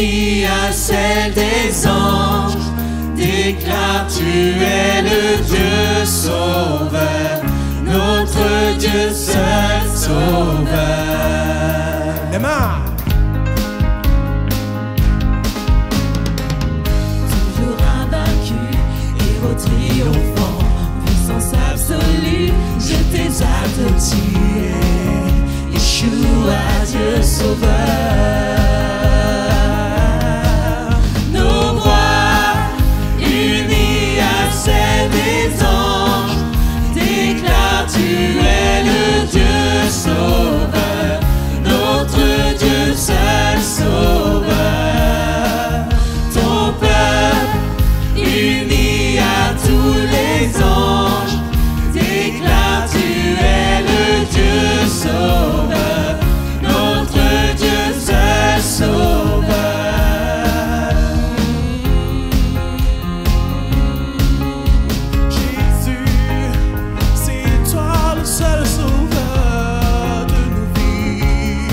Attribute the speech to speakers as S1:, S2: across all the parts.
S1: unie à celle des anges, déclare tu es le Dieu sauveur, notre Dieu seul sauveur.
S2: Amen.
S1: Toujours invaincu, héros triomphant, puissance absolue, je t'exalte, tu es Yeshua, Dieu sauveur. Nos voix unies à celles des anges, déclare tu es le Dieu sauveur, notre Dieu seul sauveur. Ton peuple uni à tous les anges, déclare tu es le Dieu sauveur, notre Dieu seul sauveur.
S2: Jésus, c'est toi le seul sauveur de nos vies.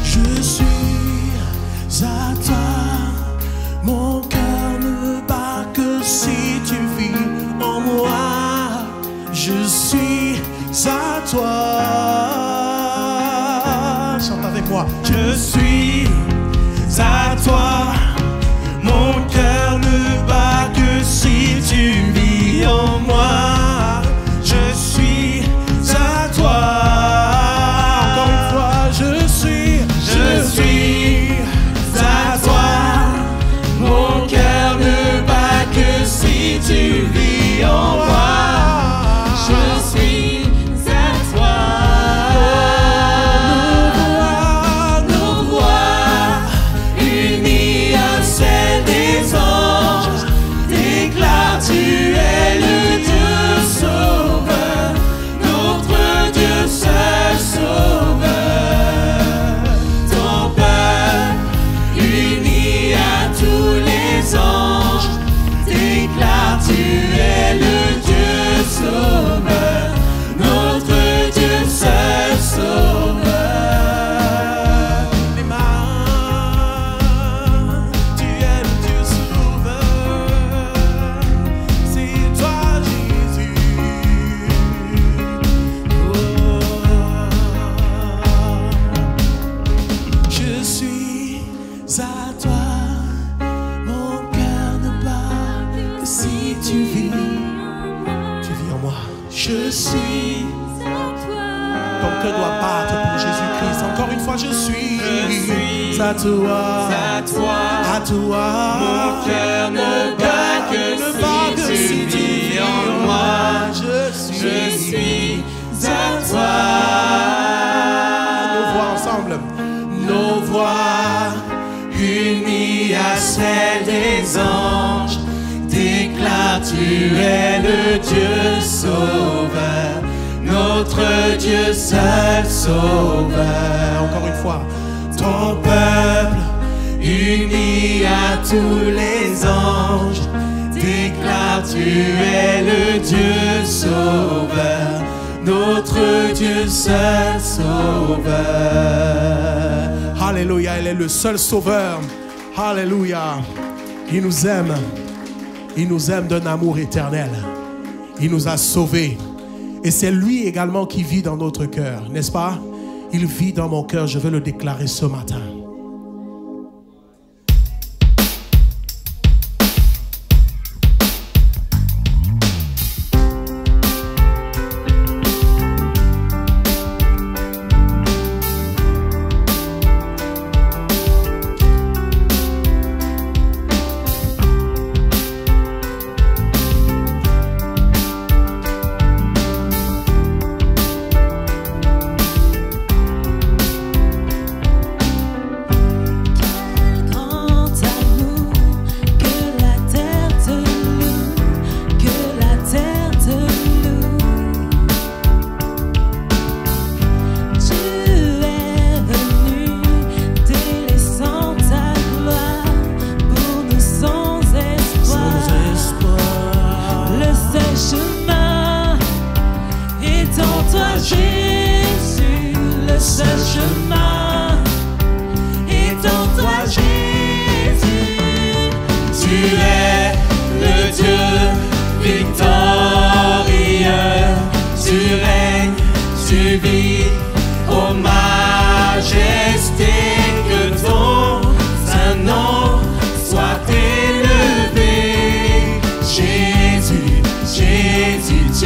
S2: Je suis à toi, mon cœur ne bat que si tu vis en moi. Je suis à toi. Chante avec moi. Je suis à toi. Mon cœur ne bat que si tu vis en moi. Je suis à toi. Encore une fois, je suis à toi. Mon cœur ne bat que si tu vis en moi.
S1: Je suis à toi. Nos voix unies à celles des anges, déclare tu es le Dieu sauveur, notre Dieu seul sauveur. Ton peuple uni à tous les anges, déclare tu es le Dieu sauveur, notre Dieu seul sauveur.
S2: Les mains, tu es le Dieu sauveur. C'est toi Jésus. Je suis à toi. Mon cœur ne bat que si tu vis. Tu vis en moi. Je suis. Ton cœur doit battre pour Jésus-Christ. Encore une fois, je suis à toi.
S1: À toi,
S2: À toi.
S1: mon cœur ne bat que si tu vis en moi.
S2: Je
S1: suis à toi.
S2: Nos voix ensemble.
S1: Nos voix unies à celles des anges, déclare tu es le Dieu sauveur, notre Dieu seul sauveur.
S2: Encore une fois.
S1: Ton peuple uni à tous les anges, déclare tu es le Dieu sauveur, notre Dieu seul sauveur.
S2: Alléluia, il est le seul sauveur. Alléluia. Il nous aime. Il nous aime d'un amour éternel. Il nous a sauvés. Et c'est lui également qui vit dans notre cœur, n'est-ce pas? Il vit dans mon cœur, je veux le déclarer ce matin.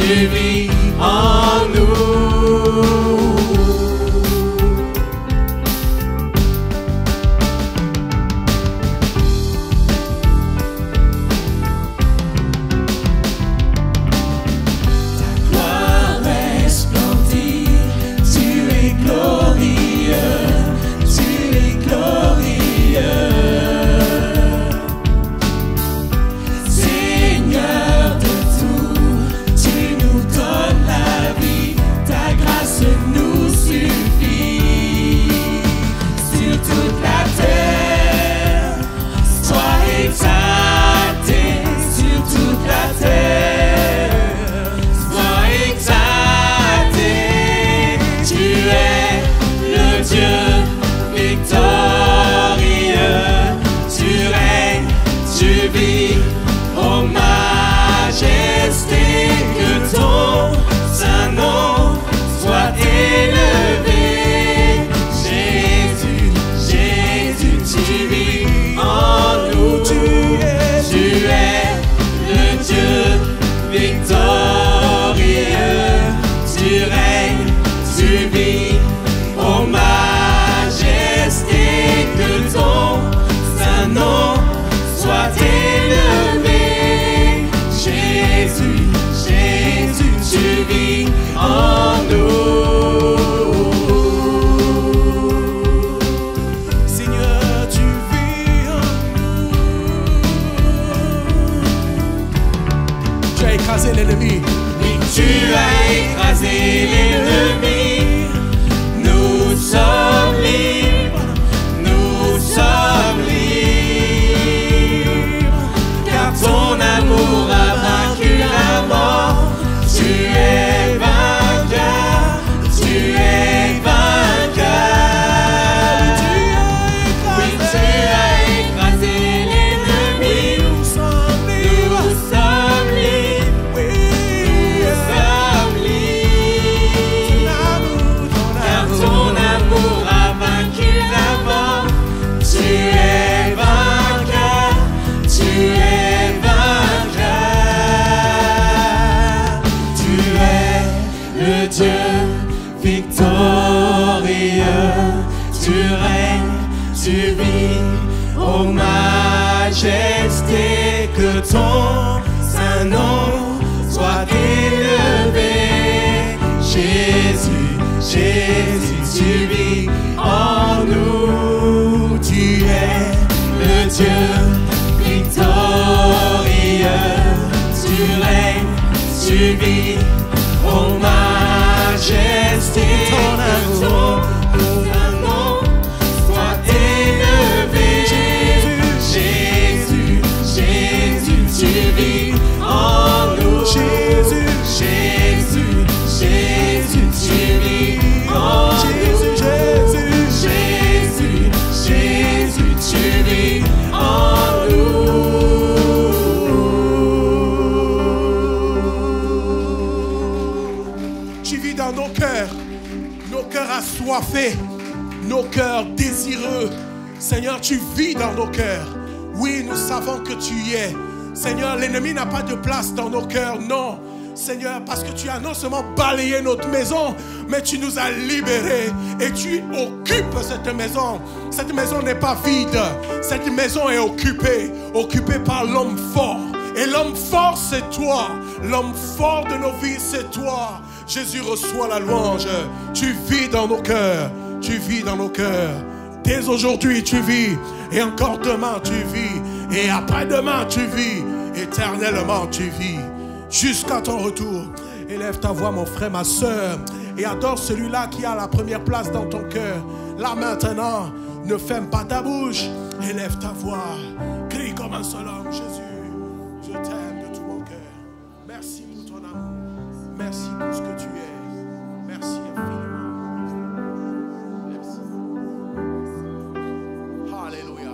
S1: tu vis en nous.
S2: L'ennemi.
S1: Oui, tu as écrasé l'ennemi. Nous sommes libres, nous sommes libres. Car ton amour a vaincu la mort. Tu es vainqueur, tu es vainqueur. Oui, tu as écrasé l'ennemi. Nous sommes libres. Dieu victorieux, tu règnes, tu vis, ô majesté, que ton saint nom soit élevé. Jésus, Jésus, tu vis en nous, tu es le Dieu victorieux, tu règnes, tu vis, ô majesté, ton amour, ton nom soit élevé. Jésus, Jésus, tu vis en nous. Jésus, Jésus, Jésus, tu vis en nous. Jésus, Jésus, Jésus, tu vis en nous.
S2: Tu vis dans nos cœurs assoiffés, nos cœurs désireux. Seigneur, tu vis dans nos cœurs. Oui, nous savons que tu y es. Seigneur, l'ennemi n'a pas de place dans nos cœurs, non. Seigneur, parce que tu as non seulement balayé notre maison, mais tu nous as libérés et tu occupes cette maison. Cette maison n'est pas vide. Cette maison est occupée par l'homme fort. Et l'homme fort, c'est toi. L'homme fort de nos vies, c'est toi. Jésus, reçoit la louange. Tu vis dans nos cœurs. Tu vis dans nos cœurs. Dès aujourd'hui, tu vis. Et encore demain, tu vis. Et après-demain, tu vis. Éternellement, tu vis. Jusqu'à ton retour. Élève ta voix, mon frère, ma soeur. Et adore celui-là qui a la première place dans ton cœur. Là maintenant, ne ferme pas ta bouche. Élève ta voix. Crie comme un seul homme, Jésus. Je t'aime de tout mon cœur. Merci pour ton amour. Merci pour ce que tu es. Merci infiniment. Merci. Alléluia.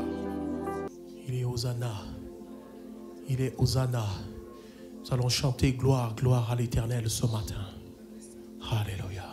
S2: Il est Hosanna. Il est Hosanna. Nous allons chanter gloire, gloire à l'Éternel ce matin. Alléluia.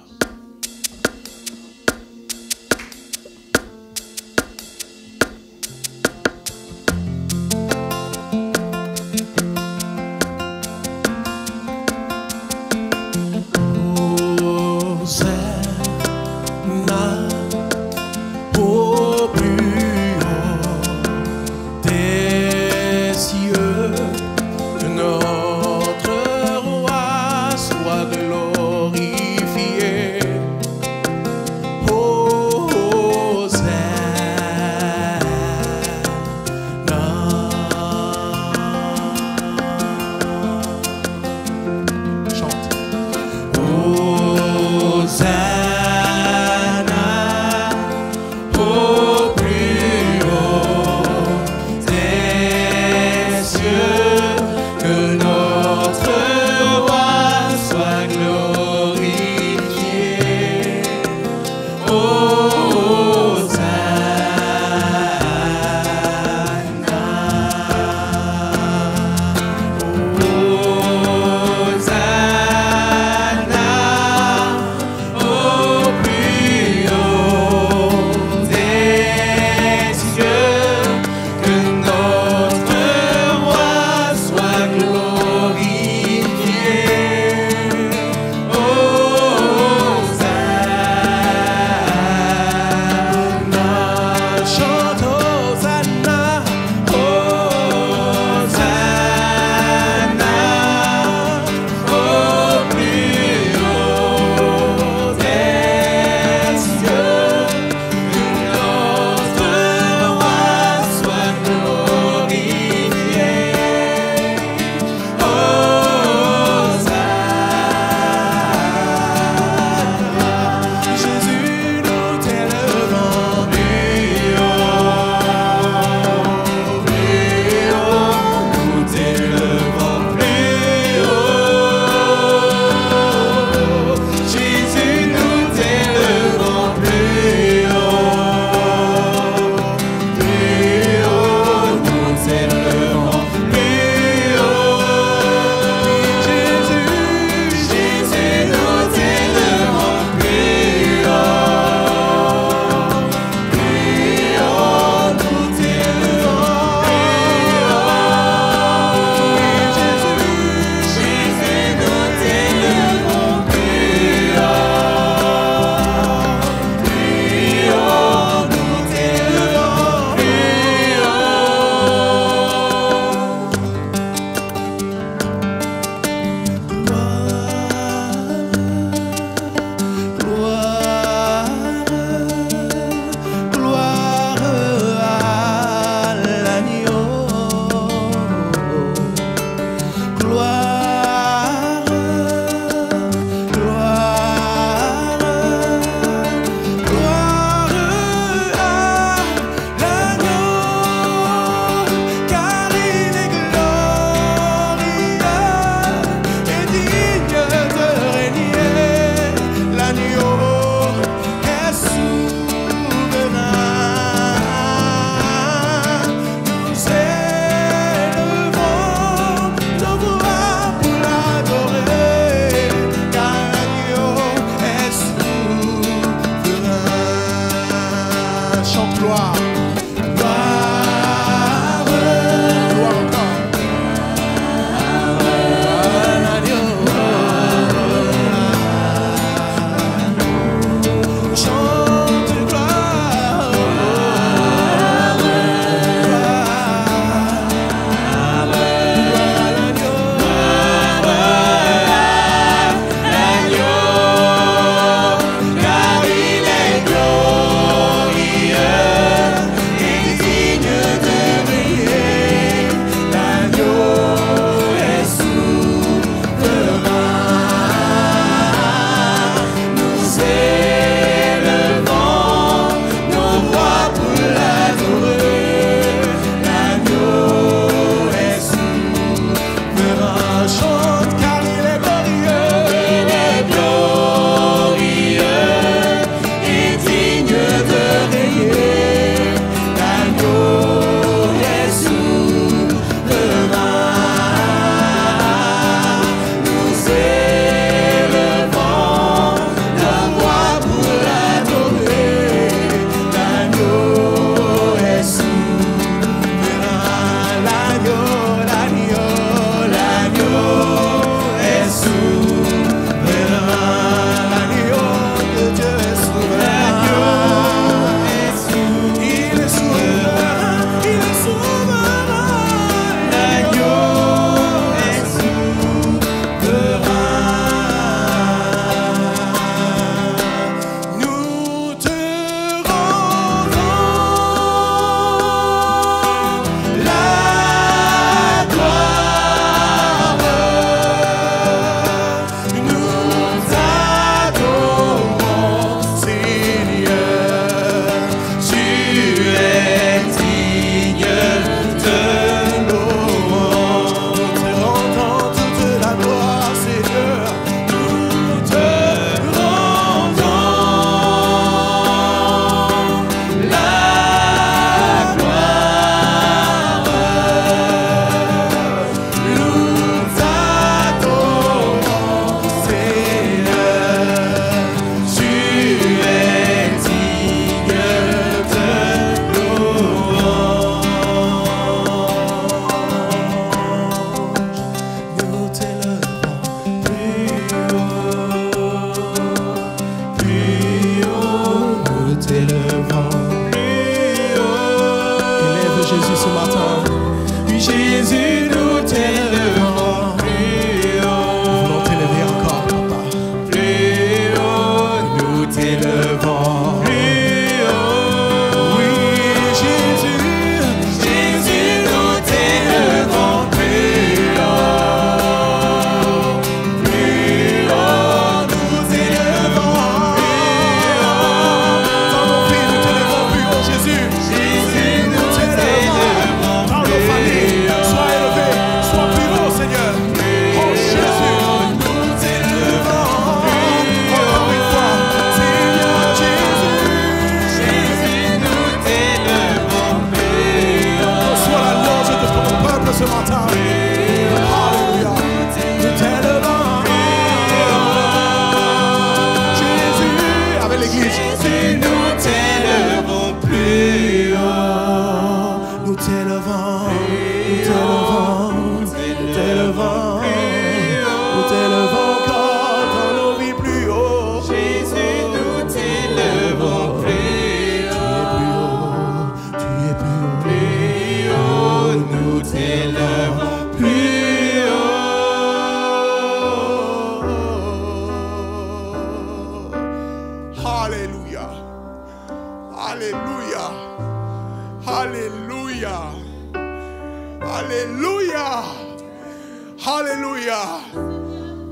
S2: Alléluia.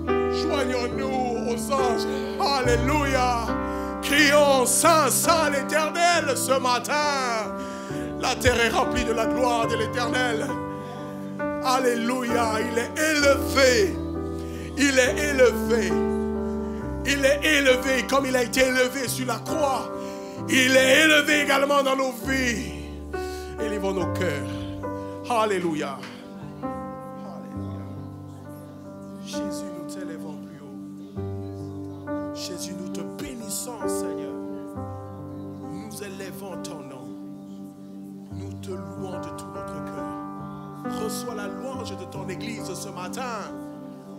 S2: Joignons-nous aux anges. Alléluia. Crions, Saint, Saint l'Éternel ce matin. La terre est remplie de la gloire de l'Éternel. Alléluia. Il est élevé. Il est élevé. Il est élevé comme il a été élevé sur la croix. Il est élevé également dans nos vies. Élevons nos cœurs. Alléluia. Alléluia. Jésus, nous t'élevons plus haut. Jésus, nous te bénissons, Seigneur. Nous élevons ton nom. Nous te louons de tout notre cœur. Reçois la louange de ton Église ce matin.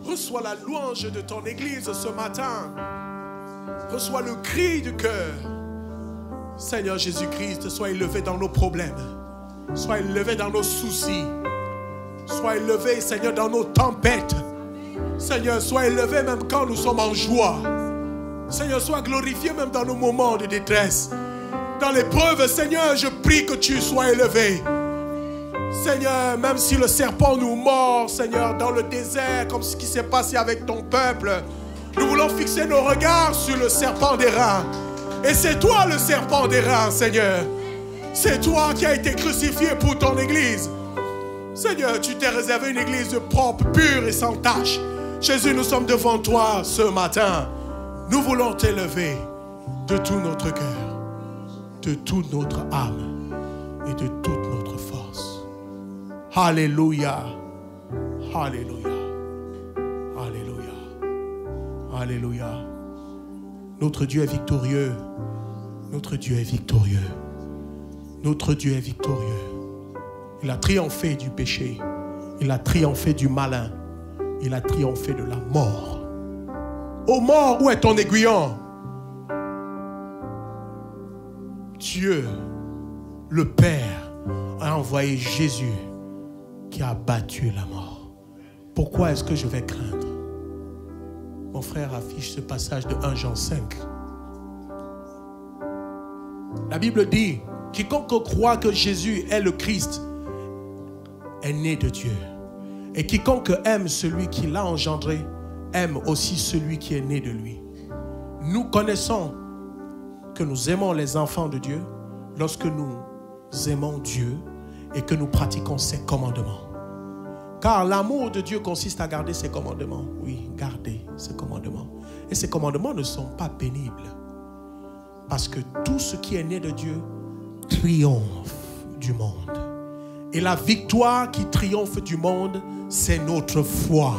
S2: Reçois la louange de ton Église ce matin. Reçois le cri du cœur. Seigneur Jésus-Christ, sois élevé dans nos problèmes. Sois élevé dans nos soucis. Sois élevé, Seigneur, dans nos tempêtes. Seigneur, sois élevé même quand nous sommes en joie. Seigneur, sois glorifié même dans nos moments de détresse. Dans l'épreuve, Seigneur, je prie que tu sois élevé. Seigneur, même si le serpent nous mord, Seigneur, dans le désert, comme ce qui s'est passé avec ton peuple, nous voulons fixer nos regards sur le serpent d'airain. Et c'est toi le serpent d'airain, Seigneur. C'est toi qui as été crucifié pour ton Église. Seigneur, tu t'es réservé une Église propre, pure et sans tache. Jésus, nous sommes devant toi ce matin. Nous voulons t'élever de tout notre cœur, de toute notre âme et de toute notre force. Alléluia. Alléluia. Alléluia. Alléluia. Notre Dieu est victorieux. Notre Dieu est victorieux. Notre Dieu est victorieux. Il a triomphé du péché. Il a triomphé du malin. Il a triomphé de la mort. Ô mort, où est ton aiguillon? Dieu, le Père, a envoyé Jésus qui a battu la mort. Pourquoi est-ce que je vais craindre? Mon frère affiche ce passage de 1 Jean 5. La Bible dit, quiconque croit que Jésus est le Christ est né de Dieu. Et quiconque aime celui qui l'a engendré, aime aussi celui qui est né de lui. Nous connaissons que nous aimons les enfants de Dieu lorsque nous aimons Dieu et que nous pratiquons ses commandements. Car l'amour de Dieu consiste à garder ses commandements. Oui, garder ses commandements. Et ces commandements ne sont pas pénibles. Parce que tout ce qui est né de Dieu triomphe du monde. Et la victoire qui triomphe du monde, c'est notre foi.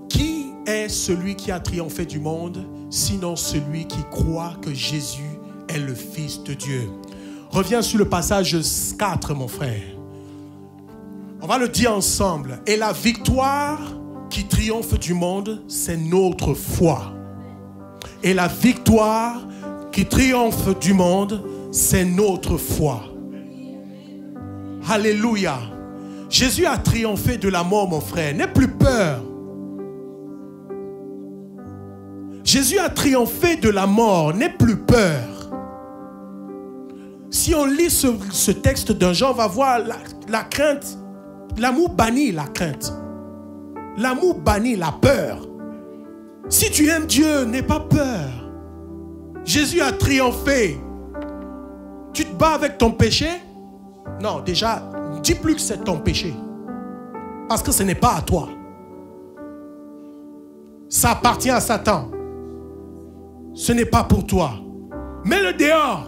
S2: Qui est celui qui a triomphé du monde, sinon celui qui croit que Jésus est le Fils de Dieu? Reviens sur le passage 4, mon frère. On va le dire ensemble. Et la victoire qui triomphe du monde, c'est notre foi. Et la victoire qui triomphe du monde, c'est notre foi. Alléluia. Jésus a triomphé de la mort, mon frère. N'aie plus peur. Jésus a triomphé de la mort. N'aie plus peur. Si on lit ce texte d'un Jean, on va voir la crainte. L'amour bannit la crainte. L'amour bannit la peur. Si tu aimes Dieu, n'aie pas peur. Jésus a triomphé. Tu te bats avec ton péché? Non, déjà, dis plus que c'est ton péché. Parce que ce n'est pas à toi. Ça appartient à Satan. Ce n'est pas pour toi. Mets-le dehors.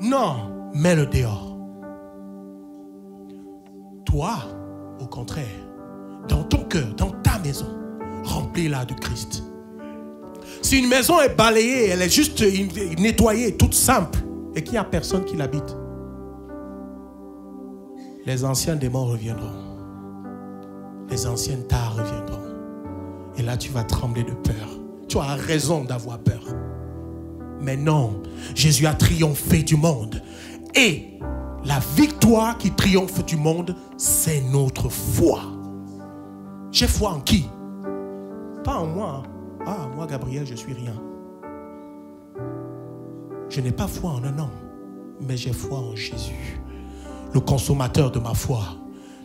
S2: Non, mets-le dehors. Toi, au contraire, dans ton cœur, dans ta maison, remplis-la de Christ. Si une maison est balayée, elle est juste nettoyée, toute simple, et qu'il n'y a personne qui l'habite, les anciens démons reviendront. Les anciennes tares reviendront. Et là, tu vas trembler de peur. Tu as raison d'avoir peur. Mais non, Jésus a triomphé du monde. Et la victoire qui triomphe du monde, c'est notre foi. J'ai foi en qui? Pas en moi. Ah, moi, Gabriel, je suis rien. Je n'ai pas foi en un homme, mais j'ai foi en Jésus, le consommateur de ma foi,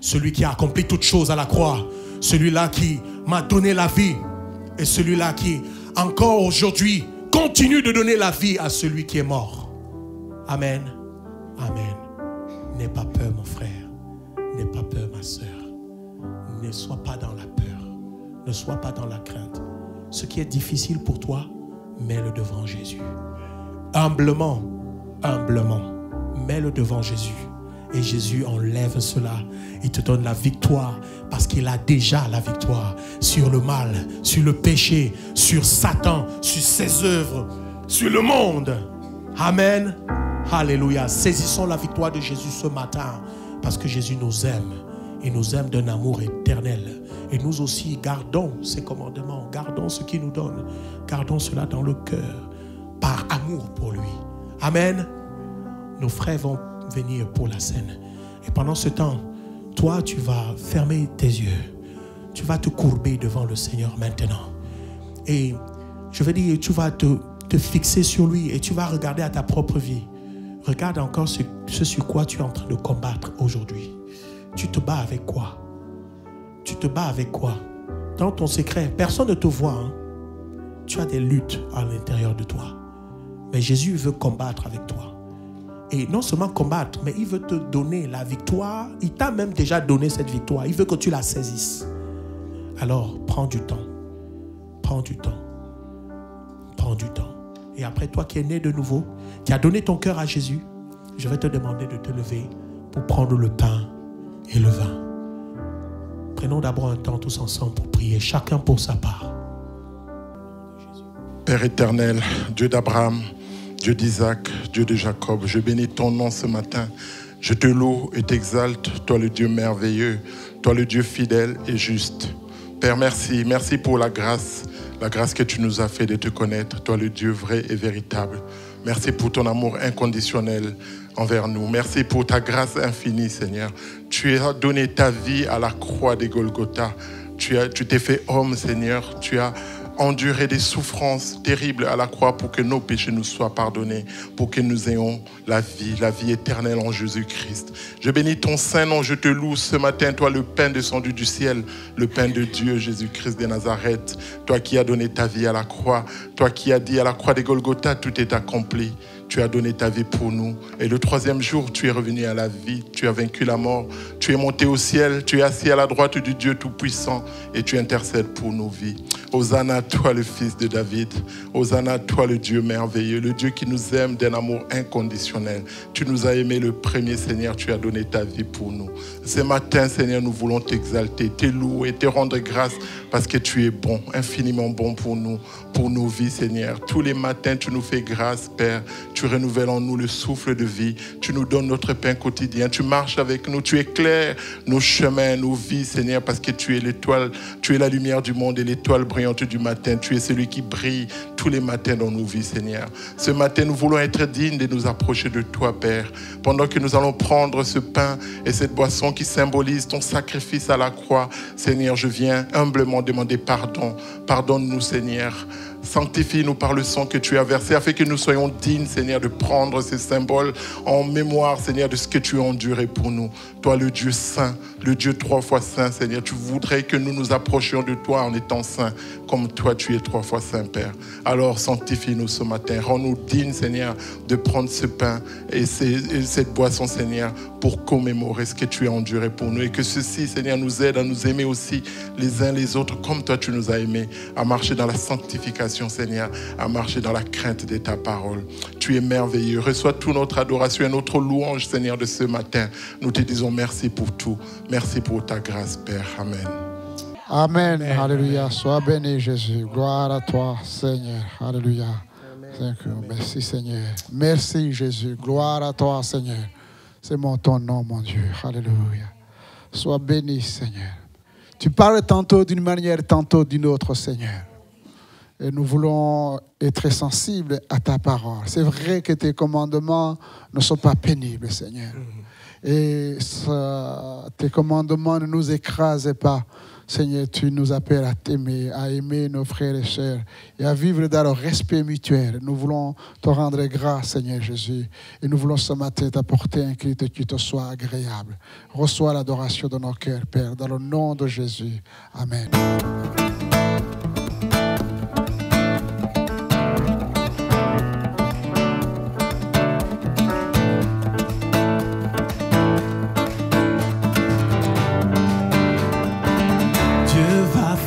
S2: celui qui a accompli toutes choses à la croix, celui-là qui m'a donné la vie et celui-là qui, encore aujourd'hui, continue de donner la vie à celui qui est mort. Amen. Amen. N'aie pas peur, mon frère. N'aie pas peur, ma soeur. Ne sois pas dans la peur. Ne sois pas dans la crainte. Ce qui est difficile pour toi, mets-le devant Jésus. Humblement, humblement, mets-le devant Jésus. Et Jésus enlève cela. Il te donne la victoire parce qu'il a déjà la victoire sur le mal, sur le péché, sur Satan, sur ses œuvres, sur le monde. Amen. Alléluia. Saisissons la victoire de Jésus ce matin parce que Jésus nous aime. Il nous aime d'un amour éternel. Et nous aussi, gardons ses commandements, gardons ce qu'il nous donne. Gardons cela dans le cœur par amour pour lui. Amen. Nos frères vont venir pour la scène. Et pendant ce temps, toi, tu vas fermer tes yeux. Tu vas te courber devant le Seigneur maintenant. Et je veux dire, tu vas te fixer sur lui et tu vas regarder à ta propre vie. Regarde encore ce sur quoi tu es en train de combattre aujourd'hui. Tu te bats avec quoi? Tu te bats avec quoi? Dans ton secret, personne ne te voit. Hein? Tu as des luttes à l'intérieur de toi. Mais Jésus veut combattre avec toi. Et non seulement combattre, mais il veut te donner la victoire. Il t'a même déjà donné cette victoire. Il veut que tu la saisisses. Alors, prends du temps. Prends du temps. Prends du temps. Et après, toi qui es né de nouveau, qui as donné ton cœur à Jésus, je vais te demander de te lever pour prendre le pain et le vin. Prenons d'abord un temps tous ensemble pour prier, chacun pour sa part.
S3: Père éternel, Dieu d'Abraham, Dieu d'Isaac, Dieu de Jacob, je bénis ton nom ce matin. Je te loue et t'exalte, toi le Dieu merveilleux, toi le Dieu fidèle et juste. Père, merci. Merci pour la grâce que tu nous as fait de te connaître, toi le Dieu vrai et véritable. Merci pour ton amour inconditionnel envers nous. Merci pour ta grâce infinie, Seigneur. Tu as donné ta vie à la croix des Golgotha. Tu t'es fait homme, Seigneur. Tu as enduré des souffrances terribles à la croix pour que nos péchés nous soient pardonnés, pour que nous ayons la vie éternelle en Jésus-Christ. Je bénis ton saint nom, je te loue ce matin, toi le pain descendu du ciel, le pain de Dieu, Jésus-Christ de Nazareth, toi qui as donné ta vie à la croix, toi qui as dit à la croix des Golgotha, tout est accompli. Tu as donné ta vie pour nous. Et le troisième jour, tu es revenu à la vie. Tu as vaincu la mort. Tu es monté au ciel. Tu es assis à la droite du Dieu Tout-Puissant. Et tu intercèdes pour nos vies. Hosanna, toi le Fils de David. Hosanna, toi le Dieu merveilleux. Le Dieu qui nous aime d'un amour inconditionnel. Tu nous as aimés le premier, Seigneur. Tu as donné ta vie pour nous. Ce matin, Seigneur, nous voulons t'exalter, te louer, te rendre grâce parce que tu es bon, infiniment bon pour nous, pour nos vies, Seigneur. Tous les matins, tu nous fais grâce, Père. Tu renouvelles en nous le souffle de vie. Tu nous donnes notre pain quotidien. Tu marches avec nous. Tu éclaires nos chemins, nos vies, Seigneur, parce que tu es l'étoile. Tu es la lumière du monde et l'étoile brillante du matin. Tu es celui qui brille tous les matins dans nos vies, Seigneur. Ce matin, nous voulons être dignes de nous approcher de toi, Père. Pendant que nous allons prendre ce pain et cette boisson qui symbolise ton sacrifice à la croix, Seigneur, je viens humblement demander pardon. Pardonne-nous, Seigneur. Sanctifie-nous par le sang que tu as versé afin que nous soyons dignes, Seigneur, de prendre ces symboles en mémoire, Seigneur, de ce que tu as enduré pour nous. Toi, le Dieu saint, le Dieu 3 fois saint, Seigneur, tu voudrais que nous nous approchions de toi en étant saints, comme toi, tu es 3 fois saint, Père. Alors, sanctifie-nous ce matin. Rends-nous dignes, Seigneur, de prendre ce pain et cette boisson, Seigneur, pour commémorer ce que tu as enduré pour nous. Et que ceci, Seigneur, nous aide à nous aimer aussi les uns les autres, comme toi, tu nous as aimés, à marcher dans la sanctification, Seigneur, à marcher dans la crainte de ta parole. Tu es merveilleux. Reçois toute notre adoration et notre louange, Seigneur, de ce matin. Nous te disons merci pour tout. Merci pour ta grâce, Père. Amen.
S4: Amen. Alléluia. Sois béni, Jésus. Gloire à toi, Seigneur. Alléluia. Merci, Seigneur. Merci, Jésus. Gloire à toi, Seigneur. C'est ton nom, mon Dieu. Alléluia. Sois béni, Seigneur. Tu parles tantôt d'une manière, tantôt d'une autre, Seigneur. Et nous voulons être sensibles à ta parole. C'est vrai que tes commandements ne sont pas pénibles, Seigneur. Et tes commandements ne nous écrasent pas. Seigneur, tu nous appelles à t'aimer, à aimer nos frères et sœurs et à vivre dans le respect mutuel. Nous voulons te rendre grâce, Seigneur Jésus. Et nous voulons ce matin t'apporter un culte qui te soit agréable. Reçois l'adoration de nos cœurs, Père, dans le nom de Jésus. Amen.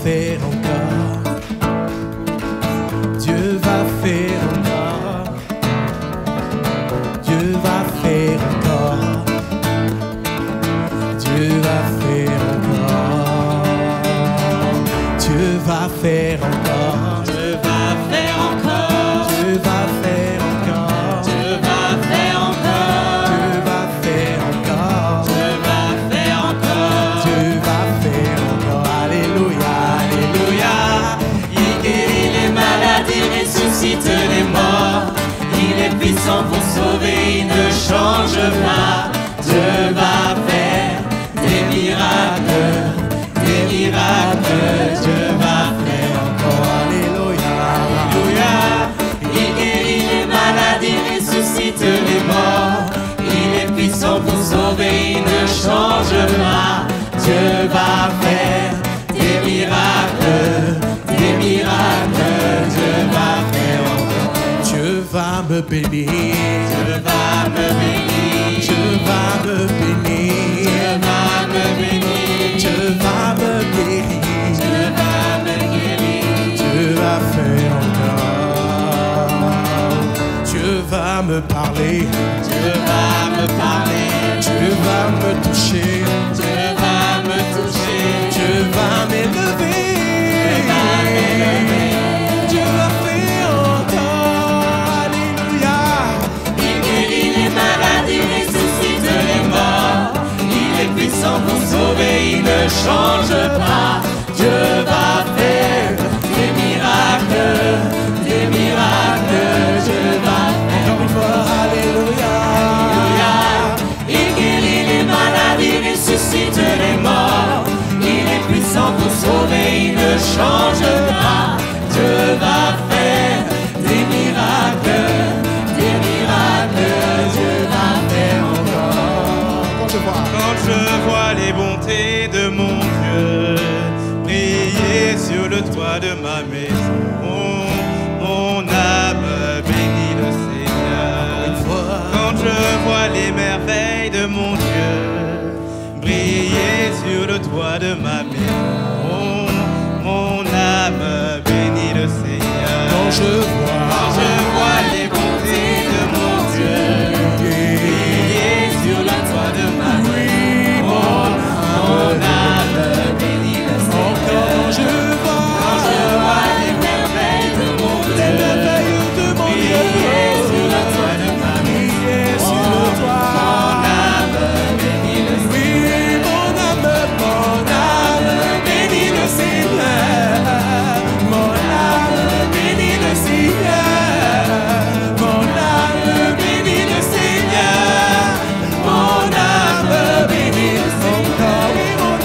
S2: Faire encore, Dieu va faire encore, Dieu va faire encore, Dieu va faire encore, Dieu va faire encore,
S1: Dieu va faire encore,
S2: Dieu va faire encore,
S1: Dieu va faire encore,
S2: Dieu va faire encore,
S1: Dieu va faire encore,
S2: Dieu va faire encore, alléluia.
S1: Il guérit les maladies, ressuscite les morts. Il est puissant pour sauver, il ne change pas. Dieu va faire des miracles, des miracles. Dieu va faire encore, alléluia, alléluia. Il guérit les maladies, ressuscite les morts. Il est puissant pour sauver, il ne change pas. Dieu va faire des miracles, des miracles, Dieu va faire encore.
S2: Dieu va me bénir,
S1: Dieu va me bénir,
S2: Dieu va me bénir,
S1: Dieu va me bénir,
S2: Dieu va me guérir,
S1: Dieu va me guérir,
S2: Dieu va faire encore. Dieu va me parler,
S1: Dieu va me parler,
S2: Dieu va me toucher,
S1: Dieu va me toucher,
S2: Dieu va m'élever. Dieu va faire encore, alléluia.
S1: il guérit les maladies, ressuscite les morts. Il est puissant pour sauver, il ne change pas. Dieu va faire des miracles, des miracles. Dieu va faire
S2: Encore une fois, alléluia.
S1: Alléluia. Il guérit les maladies, ressuscite les morts. Il est puissant pour sauver, il ne change pas. Dieu va faire des miracles, des miracles. Dieu va faire encore.
S5: Quand je vois les bontés de mon Dieu briller sur le toit de ma maison, mon âme bénit le Seigneur. Quand je vois les merveilles de mon Dieu briller sur le toit de ma maison, mon âme bénit le Seigneur.
S2: Quand je
S5: vois les bontés de mon Dieu briller sur le toit de ma maison, mon âme bénit le Seigneur.
S2: quand je vois
S1: Les merveilles de mon
S2: les
S1: Dieu
S2: merveilles de mon Dieu
S1: briller sur le toit de ma maison,
S2: briller sur le toit.
S1: mon âme bénit le Seigneur.
S2: Oui, mon âme bénit le Seigneur. Mon âme bénit le Seigneur. Mon âme bénit le Seigneur. Mon âme bénit le Seigneur. Oui, mon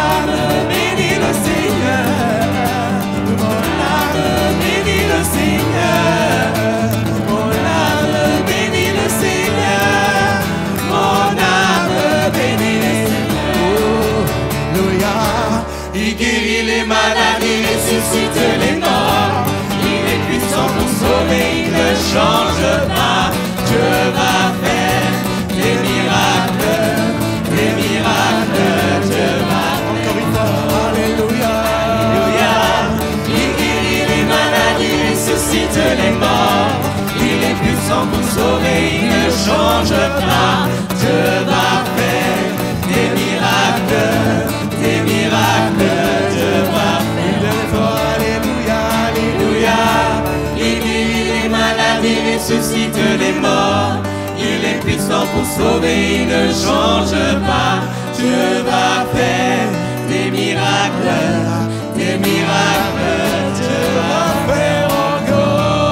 S2: âme bénit le Seigneur. Mon âme bénit le Seigneur. Mon âme bénit le Seigneur. Mon âme bénit le Seigneur. Alléluia.
S1: Il guérit les maladies, ressuscite les morts. Il est puissant pour sauver, il ne change pas. Dieu va faire des miracles, des miracles. Dieu va
S2: Encore une fois, alléluia.
S1: Alléluia. Il guérit les maladies, ressuscite les morts. Il est puissant pour sauver, il ne change pas. Dieu va faire des miracles, des miracles. Dieu va faire.
S2: Alléluia,
S1: Alléluia. Il guérit les maladies, ressuscite les morts. Il est puissant pour sauver, il ne change pas. Dieu va faire des miracles, des miracles. Dieu va faire encore.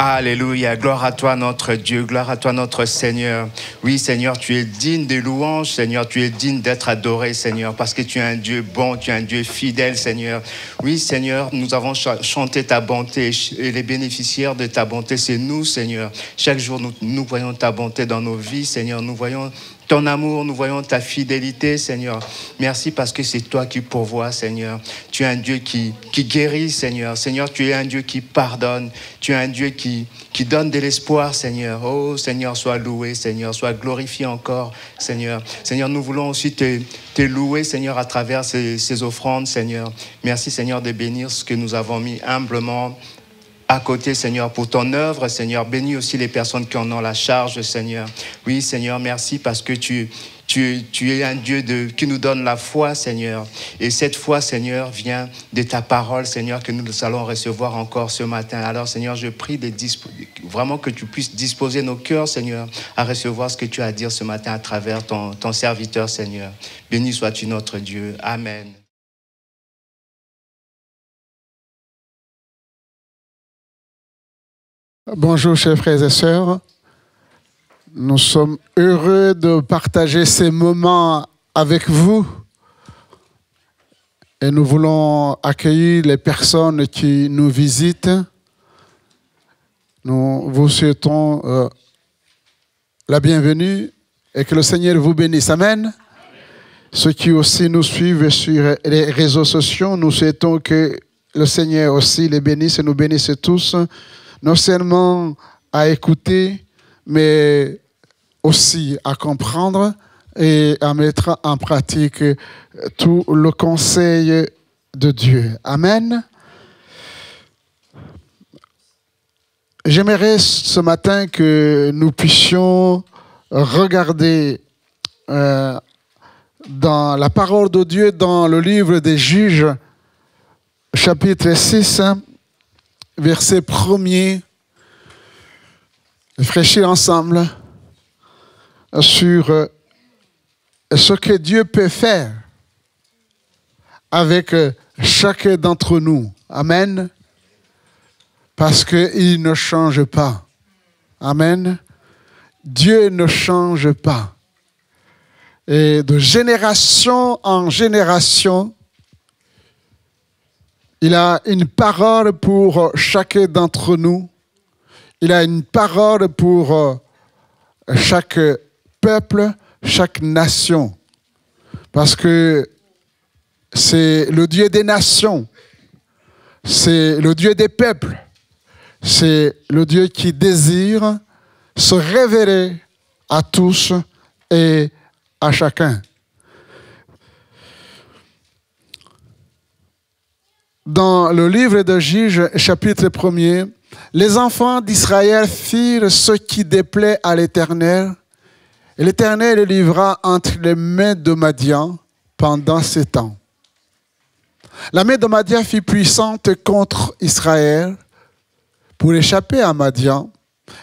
S6: Alléluia, gloire à toi notre Dieu, gloire à toi notre Seigneur. Oui Seigneur, tu es digne des louanges, Seigneur, tu es digne d'être adoré Seigneur, parce que tu es un Dieu bon, tu es un Dieu fidèle Seigneur. Oui Seigneur, nous avons chanté ta bonté et les bénéficiaires de ta bonté, c'est nous Seigneur. Chaque jour nous voyons ta bonté dans nos vies Seigneur, nous voyons ton amour, nous voyons ta fidélité, Seigneur. Merci parce que c'est toi qui pourvois, Seigneur. Tu es un Dieu qui guérit, Seigneur. Seigneur, tu es un Dieu qui pardonne. Tu es un Dieu qui donne de l'espoir, Seigneur. Oh, Seigneur, sois loué, Seigneur. Sois glorifié encore, Seigneur. Seigneur, nous voulons aussi te louer, Seigneur, à travers ces offrandes, Seigneur. Merci, Seigneur, de bénir ce que nous avons mis humblement à côté, Seigneur, pour ton œuvre, Seigneur. Bénis aussi les personnes qui en ont la charge, Seigneur. Oui, Seigneur, merci parce que tu es un Dieu qui nous donne la foi, Seigneur. Et cette foi, Seigneur, vient de ta parole, Seigneur, que nous allons recevoir encore ce matin. Alors, Seigneur, je prie vraiment que tu puisses disposer nos cœurs, Seigneur, à recevoir ce que tu as à dire ce matin à travers ton serviteur, Seigneur. Béni sois-tu notre Dieu. Amen.
S4: Bonjour chers frères et sœurs, nous sommes heureux de partager ces moments avec vous et nous voulons accueillir les personnes qui nous visitent. Nous vous souhaitons la bienvenue et que le Seigneur vous bénisse. Amen. Ceux qui aussi nous suivent sur les réseaux sociaux, nous souhaitons que le Seigneur aussi les bénisse et nous bénisse tous. Non seulement à écouter, mais aussi à comprendre et à mettre en pratique tout le conseil de Dieu. Amen. J'aimerais ce matin que nous puissions regarder dans la parole de Dieu, dans le livre des Juges, chapitre 6, verset 1er, réfléchir ensemble sur ce que Dieu peut faire avec chacun d'entre nous. Amen. Parce qu'il ne change pas. Amen. Dieu ne change pas. Et de génération en génération, il a une parole pour chacun d'entre nous. Il a une parole pour chaque peuple, chaque nation. Parce que c'est le Dieu des nations. C'est le Dieu des peuples. C'est le Dieu qui désire se révéler à tous et à chacun. Dans le livre de Juges, chapitre 1er, les enfants d'Israël firent ce qui déplaît à l'Éternel, et l'Éternel les livra entre les mains de Madian pendant 7 ans. La main de Madian fut puissante contre Israël. Pour échapper à Madian,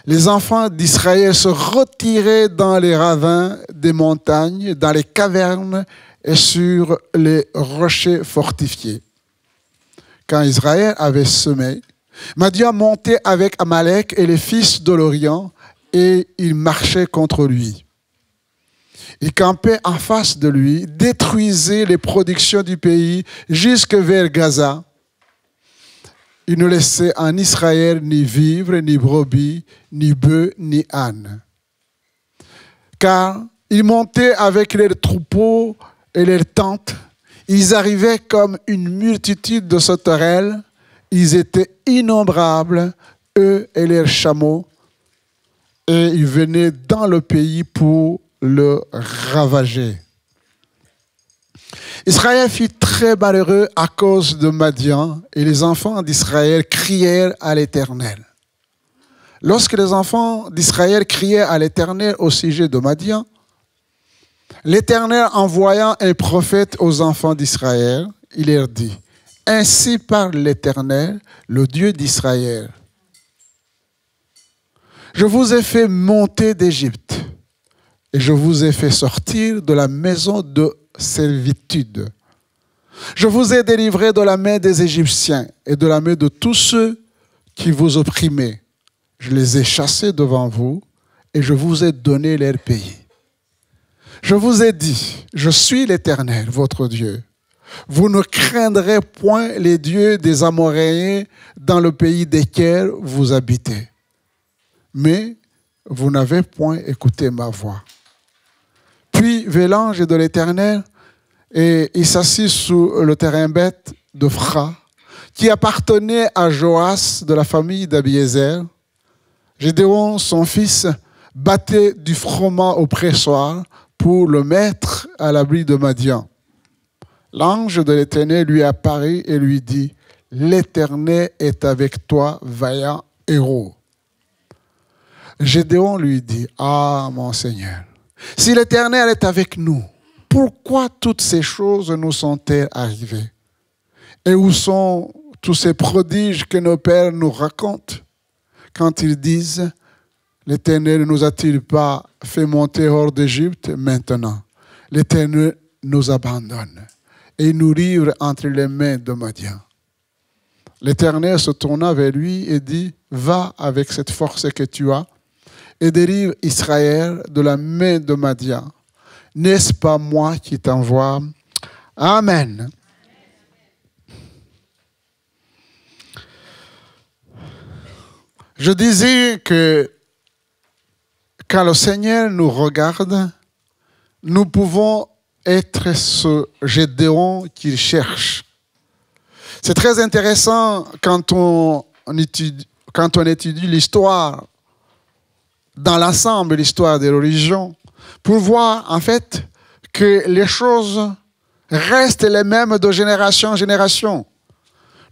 S4: les enfants d'Israël se retiraient dans les ravins des montagnes, dans les cavernes et sur les rochers fortifiés. Quand Israël avait semé, Madian montait avec Amalek et les fils de l'Orient et il marchait contre lui. Il campait en face de lui, détruisait les productions du pays jusque vers Gaza. Il ne laissait en Israël ni vivre, ni brebis, ni bœufs, ni ânes. Car ils montaient avec leurs troupeaux et leurs tentes. Ils arrivaient comme une multitude de sauterelles. Ils étaient innombrables, eux et leurs chameaux. Et ils venaient dans le pays pour le ravager. Israël fut très malheureux à cause de Madian et les enfants d'Israël crièrent à l'Éternel. Lorsque les enfants d'Israël criaient à l'Éternel au sujet de Madian, l'Éternel envoya un prophète aux enfants d'Israël, il leur dit, « Ainsi parle l'Éternel, le Dieu d'Israël. Je vous ai fait monter d'Égypte et je vous ai fait sortir de la maison de servitude. Je vous ai délivré de la main des Égyptiens et de la main de tous ceux qui vous opprimaient. je les ai chassés devant vous et je vous ai donné leur pays. Je vous ai dit, je suis l'Éternel, votre Dieu. Vous ne craindrez point les dieux des Amoréens dans le pays desquels vous habitez. Mais vous n'avez point écouté ma voix. Puis vint l'ange de l'Éternel et il s'assit sous le terrain bête de Phra, qui appartenait à Joas de la famille d'Abiézer. Gédéon, son fils, battait du froment au pressoir pour le mettre à l'abri de Madian. L'ange de l'Éternel lui apparut et lui dit, « L'Éternel est avec toi, vaillant héros. » Gédéon lui dit, « Ah, mon Seigneur, si l'Éternel est avec nous, pourquoi toutes ces choses nous sont-elles arrivées? Et où sont tous ces prodiges que nos pères nous racontent quand ils disent, l'Éternel ne nous a-t-il pas fait monter hors d'Égypte maintenant? L'Éternel nous abandonne et nous livre entre les mains de Madian. L'Éternel se tourna vers lui et dit, va avec cette force que tu as et délivre Israël de la main de Madian. N'est-ce pas moi qui t'envoie? Amen. Je disais que quand le Seigneur nous regarde, nous pouvons être ce Gédéon qu'il cherche. C'est très intéressant quand on étudie l'histoire, dans l'ensemble, l'histoire des religions, pour voir en fait que les choses restent les mêmes de génération en génération.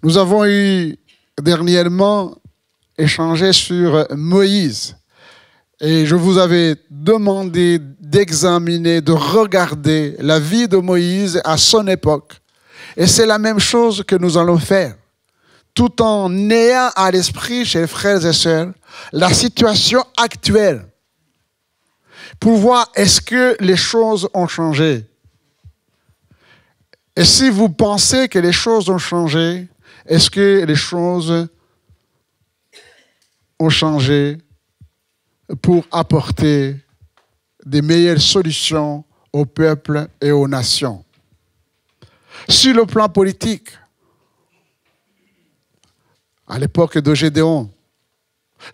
S4: Nous avons eu dernièrement échangé sur Moïse. Et je vous avais demandé d'examiner, de regarder la vie de Moïse à son époque. Et c'est la même chose que nous allons faire, tout en ayant à l'esprit, chers frères et sœurs, la situation actuelle, pour voir est-ce que les choses ont changé. Et si vous pensez que les choses ont changé, est-ce que les choses ont changé pour apporter des meilleures solutions au peuple et aux nations? Sur le plan politique, à l'époque de Gédéon,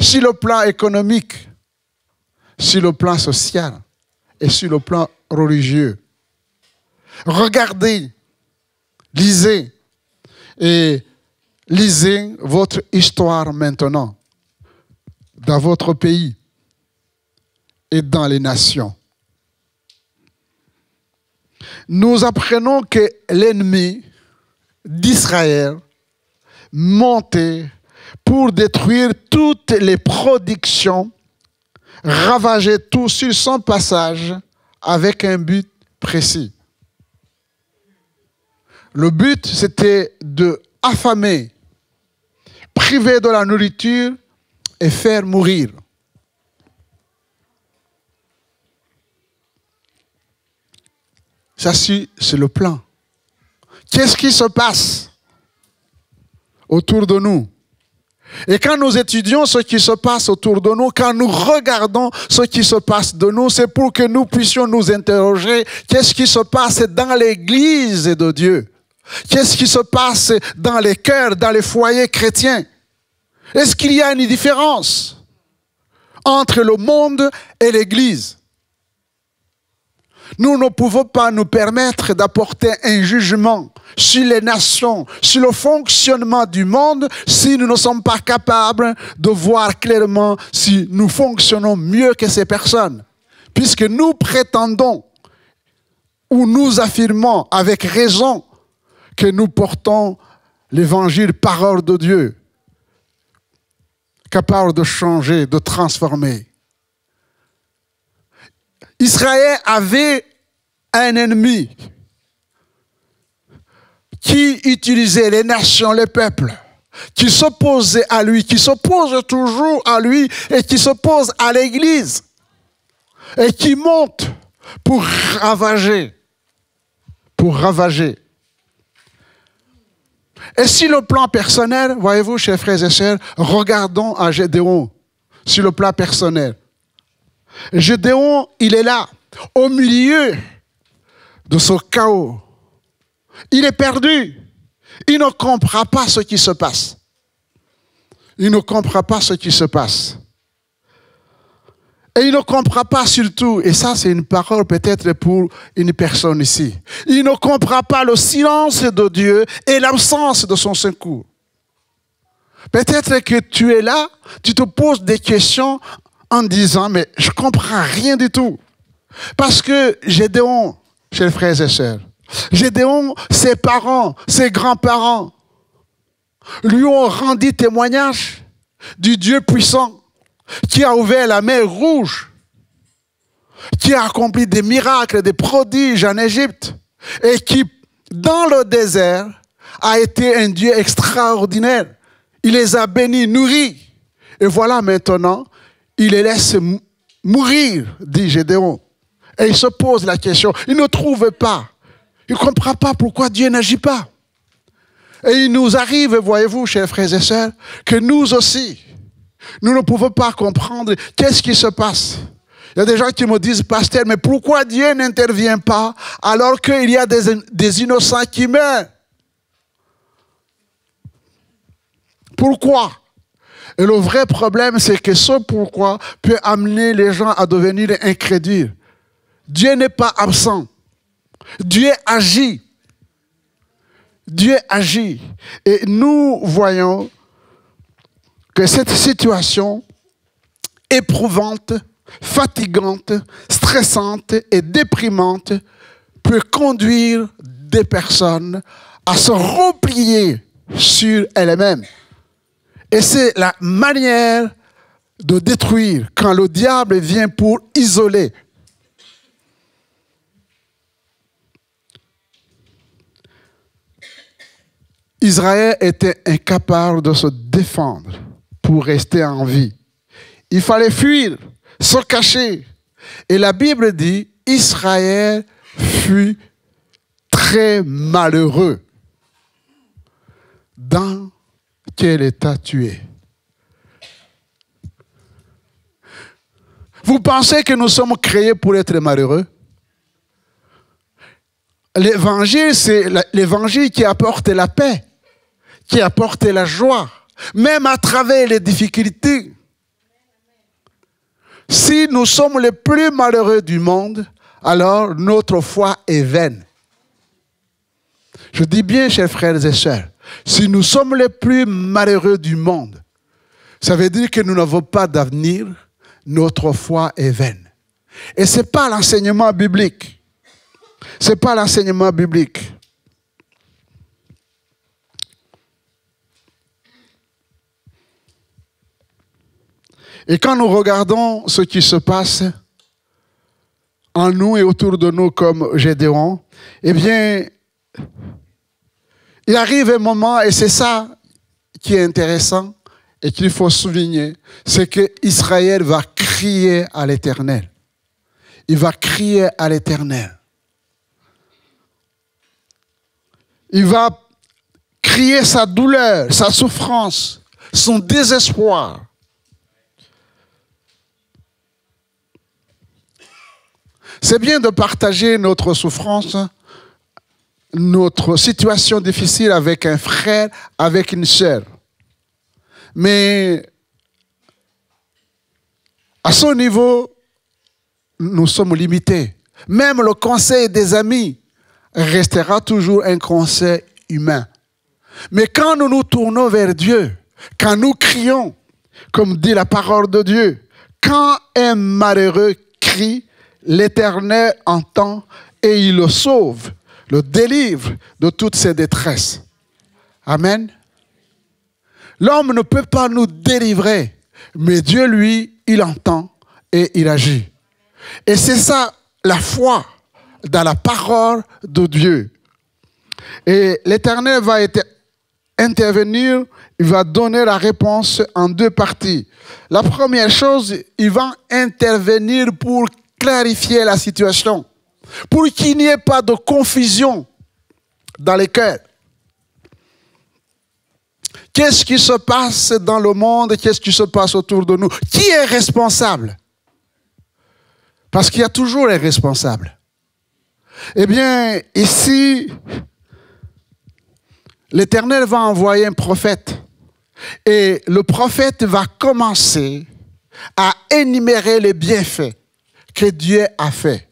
S4: sur le plan économique, sur le plan social et sur le plan religieux. Regardez, lisez et lisez votre histoire maintenant dans votre pays et dans les nations. Nous apprenons que l'ennemi d'Israël montait pour détruire toutes les productions, ravager tout sur son passage avec un but précis. Le but, c'était de affamer, priver de la nourriture et faire mourir. Ça, c'est le plan. Qu'est-ce qui se passe autour de nous? Et quand nous étudions ce qui se passe autour de nous, quand nous regardons ce qui se passe de nous, c'est pour que nous puissions nous interroger qu'est-ce qui se passe dans l'Église de Dieu? Qu'est-ce qui se passe dans les cœurs, dans les foyers chrétiens? Est-ce qu'il y a une différence entre le monde et l'Église? Nous ne pouvons pas nous permettre d'apporter un jugement sur les nations, sur le fonctionnement du monde, si nous ne sommes pas capables de voir clairement si nous fonctionnons mieux que ces personnes. Puisque nous prétendons ou nous affirmons avec raison que nous portons l'évangile parole de Dieu, capable de changer, de transformer. Israël avait un ennemi qui utilisait les nations, les peuples, qui s'opposait à lui, qui s'oppose toujours à lui et qui s'oppose à l'Église et qui monte pour ravager. Et sur le plan personnel, voyez-vous, chers frères et sœurs, regardons à Gédéon. sur le plan personnel. Gédéon, il est là, au milieu de ce chaos. Il est perdu. Il ne comprend pas ce qui se passe. Il ne comprend pas ce qui se passe. Et il ne comprend pas surtout, et ça c'est une parole peut-être pour une personne ici, il ne comprend pas le silence de Dieu et l'absence de son secours. Peut-être que tu es là, tu te poses des questions en disant, mais je ne comprends rien du tout. Parce que Gédéon, chers frères et sœurs, Gédéon, ses parents, ses grands-parents, lui ont rendu témoignage du Dieu puissant qui a ouvert la mer Rouge, qui a accompli des miracles, des prodiges en Égypte, et qui, dans le désert, a été un Dieu extraordinaire. Il les a bénis, nourris. Et voilà maintenant, il les laisse mourir, dit Gédéon. Et il se pose la question, il ne trouve pas. Il ne comprend pas pourquoi Dieu n'agit pas. Et il nous arrive, voyez-vous, chers frères et sœurs, que nous aussi, nous ne pouvons pas comprendre qu'est-ce qui se passe. Il y a des gens qui me disent, pasteur, mais pourquoi Dieu n'intervient pas alors qu'il y a des innocents qui meurent? Pourquoi? Et le vrai problème, c'est que ce pourquoi peut amener les gens à devenir incrédules. Dieu n'est pas absent. Dieu agit. Dieu agit. Et nous voyons que cette situation éprouvante, fatigante, stressante et déprimante peut conduire des personnes à se replier sur elles-mêmes. Et c'est la manière de détruire quand le diable vient pour isoler. Israël était incapable de se défendre pour rester en vie. Il fallait fuir, se cacher. Et la Bible dit, Israël fut très malheureux. Dans quel état tu es? Vous pensez que nous sommes créés pour être malheureux? L'évangile, c'est l'évangile qui apporte la paix, qui apporte la joie, même à travers les difficultés. Si nous sommes les plus malheureux du monde, alors notre foi est vaine. Je dis bien, chers frères et sœurs, si nous sommes les plus malheureux du monde, ça veut dire que nous n'avons pas d'avenir, notre foi est vaine. Et ce n'est pas l'enseignement biblique. Ce n'est pas l'enseignement biblique. Et quand nous regardons ce qui se passe en nous et autour de nous comme Gédéon, eh bien, il arrive un moment, et c'est ça qui est intéressant et qu'il faut souligner, c'est qu'Israël va crier à l'Éternel. Il va crier à l'Éternel. Il va crier sa douleur, sa souffrance, son désespoir. C'est bien de partager notre souffrance, notre situation difficile avec un frère, avec une sœur. Mais à ce niveau, nous sommes limités. Même le conseil des amis restera toujours un conseil humain. Mais quand nous nous tournons vers Dieu, quand nous crions, comme dit la parole de Dieu, quand un malheureux crie, l'Éternel entend et il le sauve, le délivre de toutes ses détresses. Amen. L'homme ne peut pas nous délivrer, mais Dieu, lui, il entend et il agit. Et c'est ça la foi dans la parole de Dieu. Et l'Éternel va intervenir, il va donner la réponse en deux parties. La première chose, il va intervenir pour clarifier la situation, pour qu'il n'y ait pas de confusion dans les cœurs. Qu'est-ce qui se passe dans le monde? Qu'est-ce qui se passe autour de nous? Qui est responsable? Parce qu'il y a toujours les responsables. Eh bien, ici, l'Éternel va envoyer un prophète. Et le prophète va commencer à énumérer les bienfaits que Dieu a fait.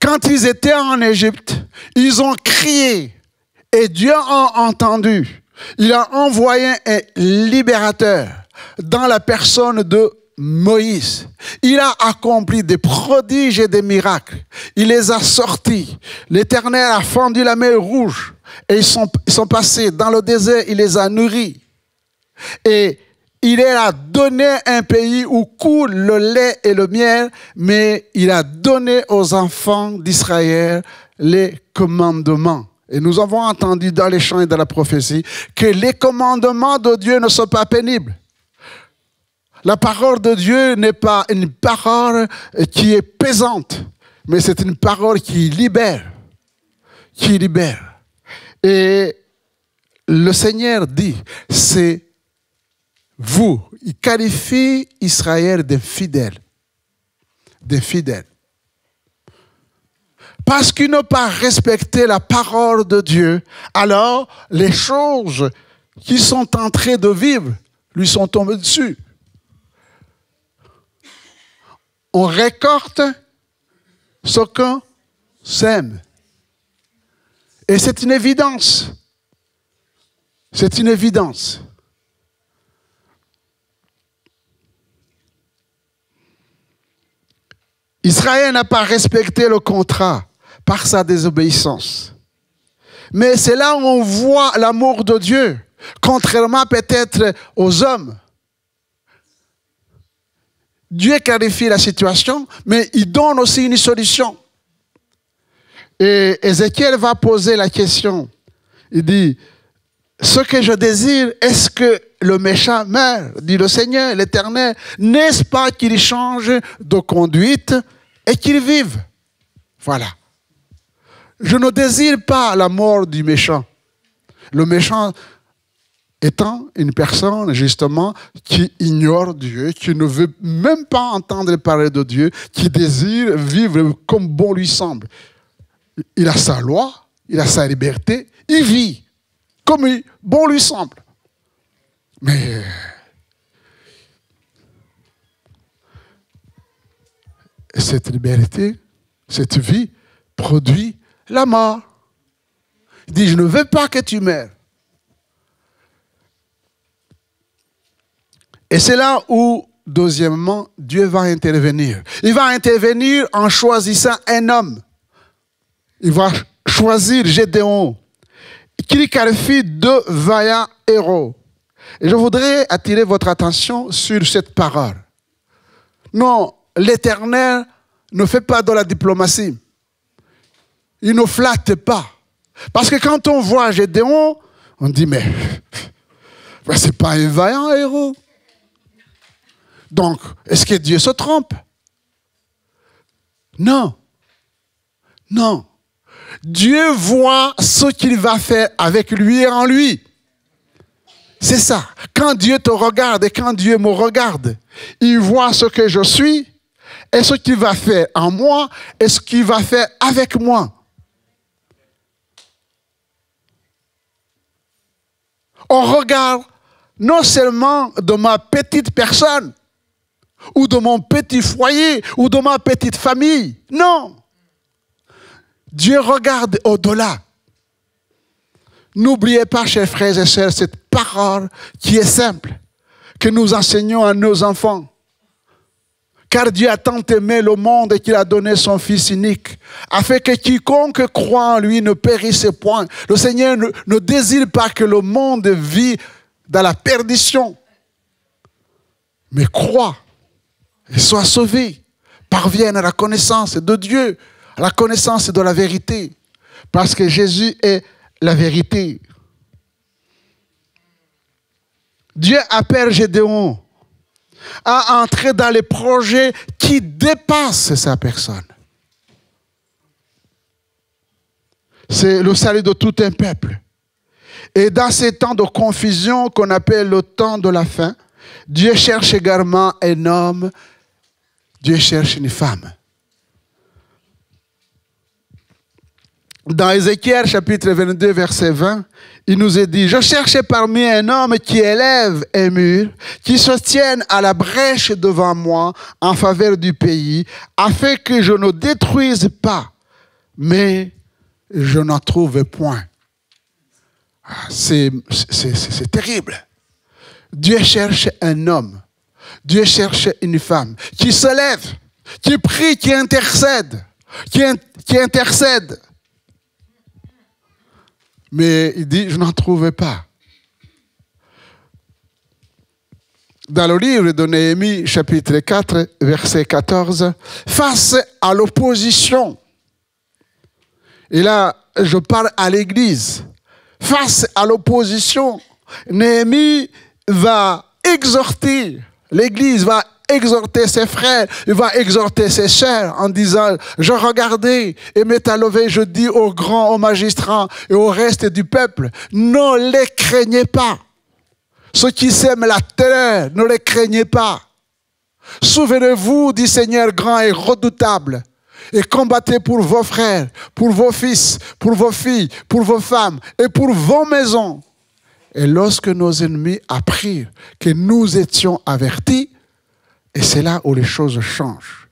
S4: Quand ils étaient en Égypte, ils ont crié et Dieu a entendu. Il a envoyé un libérateur dans la personne de Moïse. Il a accompli des prodiges et des miracles. Il les a sortis. L'Éternel a fendu la mer Rouge et ils sont passés dans le désert. Il les a nourris. Et il leur a donné un pays où coule le lait et le miel, mais il a donné aux enfants d'Israël les commandements. Et nous avons entendu dans les chants et dans la prophétie que les commandements de Dieu ne sont pas pénibles. La parole de Dieu n'est pas une parole qui est pesante, mais c'est une parole qui libère. Qui libère. Et le Seigneur dit, c'est vous. Il qualifie Israël de fidèles. Des fidèles. Parce qu'ils n'ont pas respecté la parole de Dieu, alors les choses qu'ils sont en train de vivre lui sont tombées dessus. On récolte ce qu'on sème. Et c'est une évidence. C'est une évidence. Israël n'a pas respecté le contrat par sa désobéissance. Mais c'est là où on voit l'amour de Dieu, contrairement peut-être aux hommes. Dieu clarifie la situation, mais il donne aussi une solution. Et Ézéchiel va poser la question. Il dit, ce que je désire, est-ce que le méchant meurt? Dit le Seigneur, l'Éternel. N'est-ce pas qu'il change de conduite et qu'il vive? Voilà. Je ne désire pas la mort du méchant. Le méchant étant une personne, justement, qui ignore Dieu, qui ne veut même pas entendre parler de Dieu, qui désire vivre comme bon lui semble. Il a sa loi, il a sa liberté, il vit comme bon lui semble. Mais cette liberté, cette vie produit la mort. Il dit, je ne veux pas que tu meurs. Et c'est là où, deuxièmement, Dieu va intervenir. Il va intervenir en choisissant un homme. Il va choisir Gédéon, qui qualifie de vaillants héros. Et je voudrais attirer votre attention sur cette parole. Non, l'Éternel ne fait pas de la diplomatie. Il ne flatte pas. Parce que quand on voit Gédéon, on dit, mais ce n'est pas un vaillant héros. Donc, est-ce que Dieu se trompe? Non. Non. Dieu voit ce qu'il va faire avec lui et en lui. C'est ça. Quand Dieu te regarde et quand Dieu me regarde, il voit ce que je suis et ce qu'il va faire en moi et ce qu'il va faire avec moi. On regarde non seulement de ma petite personne, ou de mon petit foyer, ou de ma petite famille. Non. Dieu regarde au-delà. N'oubliez pas, chers frères et sœurs, cette parole qui est simple, que nous enseignons à nos enfants. Car Dieu a tant aimé le monde qu'il a donné son Fils unique, afin que quiconque croit en lui ne périsse point. Le Seigneur ne désire pas que le monde vive dans la perdition, mais croit et soit sauvé, parvienne à la connaissance de Dieu, à la connaissance de la vérité, parce que Jésus est la vérité. Dieu appelle Gédéon à entrer dans les projets qui dépassent sa personne. C'est le salut de tout un peuple. Et dans ces temps de confusion qu'on appelle le temps de la fin, Dieu cherche également un homme, Dieu cherche une femme. Dans Ézéchiel chapitre 22, verset 20, il nous est dit, « Je cherchais parmi un homme qui élève un mur, qui se tienne à la brèche devant moi en faveur du pays, afin que je ne détruise pas, mais je n'en trouve point. » C'est terrible. Dieu cherche un homme, Dieu cherche une femme qui se lève, qui prie, qui intercède, qui intercède. Mais il dit, je n'en trouvais pas. Dans le livre de Néhémie, chapitre 4, verset 14, face à l'opposition, et là, je parle à l'Église, face à l'opposition, Néhémie va exhorter, l'Église va exhorter ses frères, il va exhorter ses sœurs en disant, je regardais et m'étais levé, je dis aux grands, aux magistrats et au reste du peuple, ne les craignez pas. Ceux qui sèment la terreur, ne les craignez pas. Souvenez-vous du Seigneur grand et redoutable et combattez pour vos frères, pour vos fils, pour vos filles, pour vos femmes et pour vos maisons. Et lorsque nos ennemis apprirent que nous étions avertis, et c'est là où les choses changent.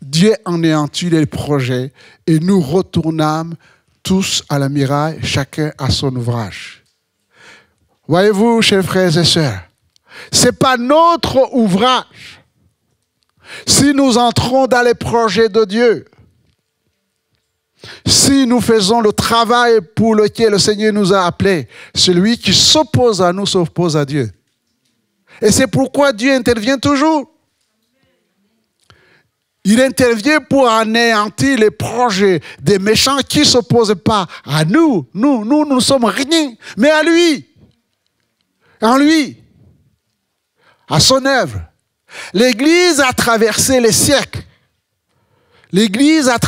S4: Dieu anéantit les projets et nous retournâmes tous à la muraille, chacun à son ouvrage. Voyez-vous, chers frères et sœurs, ce n'est pas notre ouvrage. Si nous entrons dans les projets de Dieu, si nous faisons le travail pour lequel le Seigneur nous a appelés, celui qui s'oppose à nous s'oppose à Dieu. Et c'est pourquoi Dieu intervient toujours. Il intervient pour anéantir les projets des méchants qui ne s'opposent pas à nous. Nous ne sommes rien, mais à lui. En lui. À son œuvre. L'Église a traversé les siècles. L'Église a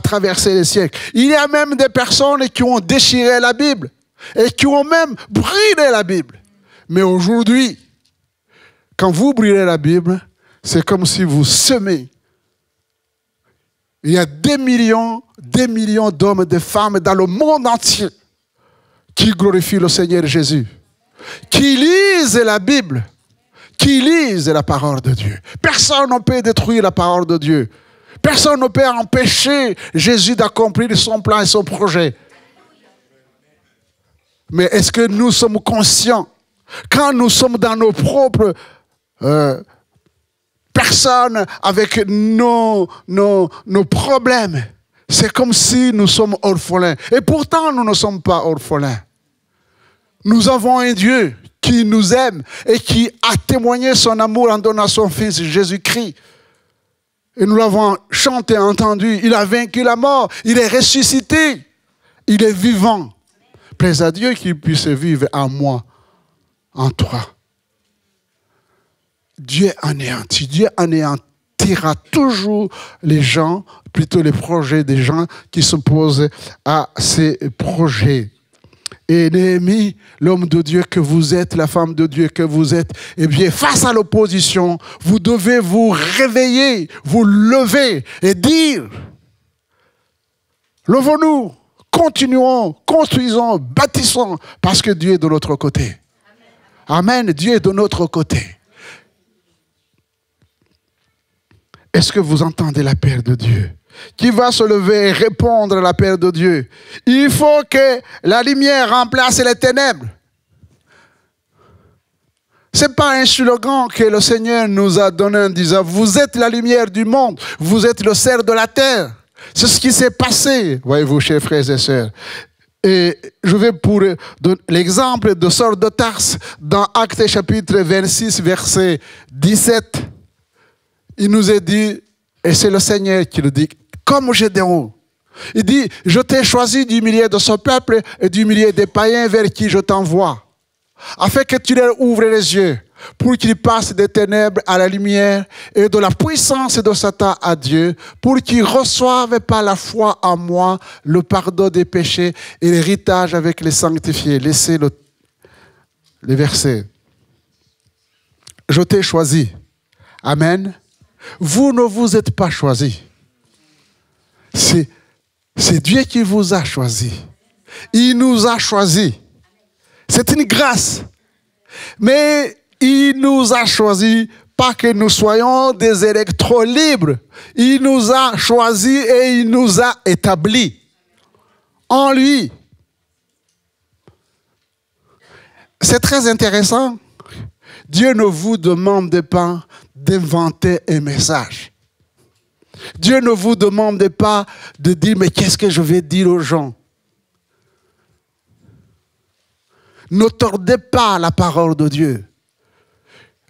S4: traversé les siècles. Il y a même des personnes qui ont déchiré la Bible et qui ont même brûlé la Bible. Mais aujourd'hui, quand vous brûlez la Bible, c'est comme si vous semez. Il y a des millions d'hommes et de femmes dans le monde entier qui glorifient le Seigneur Jésus, qui lisent la Bible, qui lisent la parole de Dieu. Personne ne peut détruire la parole de Dieu. Personne ne peut empêcher Jésus d'accomplir son plan et son projet. Mais est-ce que nous sommes conscients, quand nous sommes dans nos propres personnes, avec nos problèmes, c'est comme si nous sommes orphelins. Et pourtant, nous ne sommes pas orphelins. Nous avons un Dieu qui nous aime et qui a témoigné son amour en donnant son Fils Jésus-Christ. Et nous l'avons chanté, entendu. Il a vaincu la mort. Il est ressuscité. Il est vivant. Plaise à Dieu qu'il puisse vivre en moi, en toi. Dieu anéantit. Dieu anéantira toujours les gens, plutôt les projets des gens qui s'opposent à ces projets. Et Néhémie, l'homme de Dieu que vous êtes, la femme de Dieu que vous êtes, eh bien, face à l'opposition, vous devez vous réveiller, vous lever et dire, levons-nous, continuons, construisons, bâtissons, parce que Dieu est de notre côté. Amen, Dieu est de notre côté. Est-ce que vous entendez l'appel de Dieu? Qui va se lever et répondre à l'appel de Dieu? Il faut que la lumière remplace les ténèbres. Ce n'est pas un slogan que le Seigneur nous a donné en disant « Vous êtes la lumière du monde, vous êtes le cerf de la terre ». C'est ce qui s'est passé, voyez-vous, chers frères et sœurs. Et je vais pour l'exemple de Saul de Tarse dans Actes chapitre 26, verset 17. Il nous est dit, et c'est le Seigneur qui le dit, comme Gédéon. Il dit, je t'ai choisi du milieu de ce peuple et du milieu des païens vers qui je t'envoie, afin que tu leur ouvres les yeux, pour qu'il passe des ténèbres à la lumière et de la puissance de Satan à Dieu, pour qu'il reçoive par la foi en moi le pardon des péchés et l'héritage avec les sanctifiés. Laissez les versets. Je t'ai choisi. Amen. Vous ne vous êtes pas choisi. C'est Dieu qui vous a choisi. Il nous a choisis. C'est une grâce. Mais il nous a choisis pas que nous soyons des électrons libres. Il nous a choisis et il nous a établis en lui. C'est très intéressant. Dieu ne vous demande pas d'inventer un message. Dieu ne vous demande pas de dire, mais qu'est-ce que je vais dire aux gens? Ne tordez pas la parole de Dieu.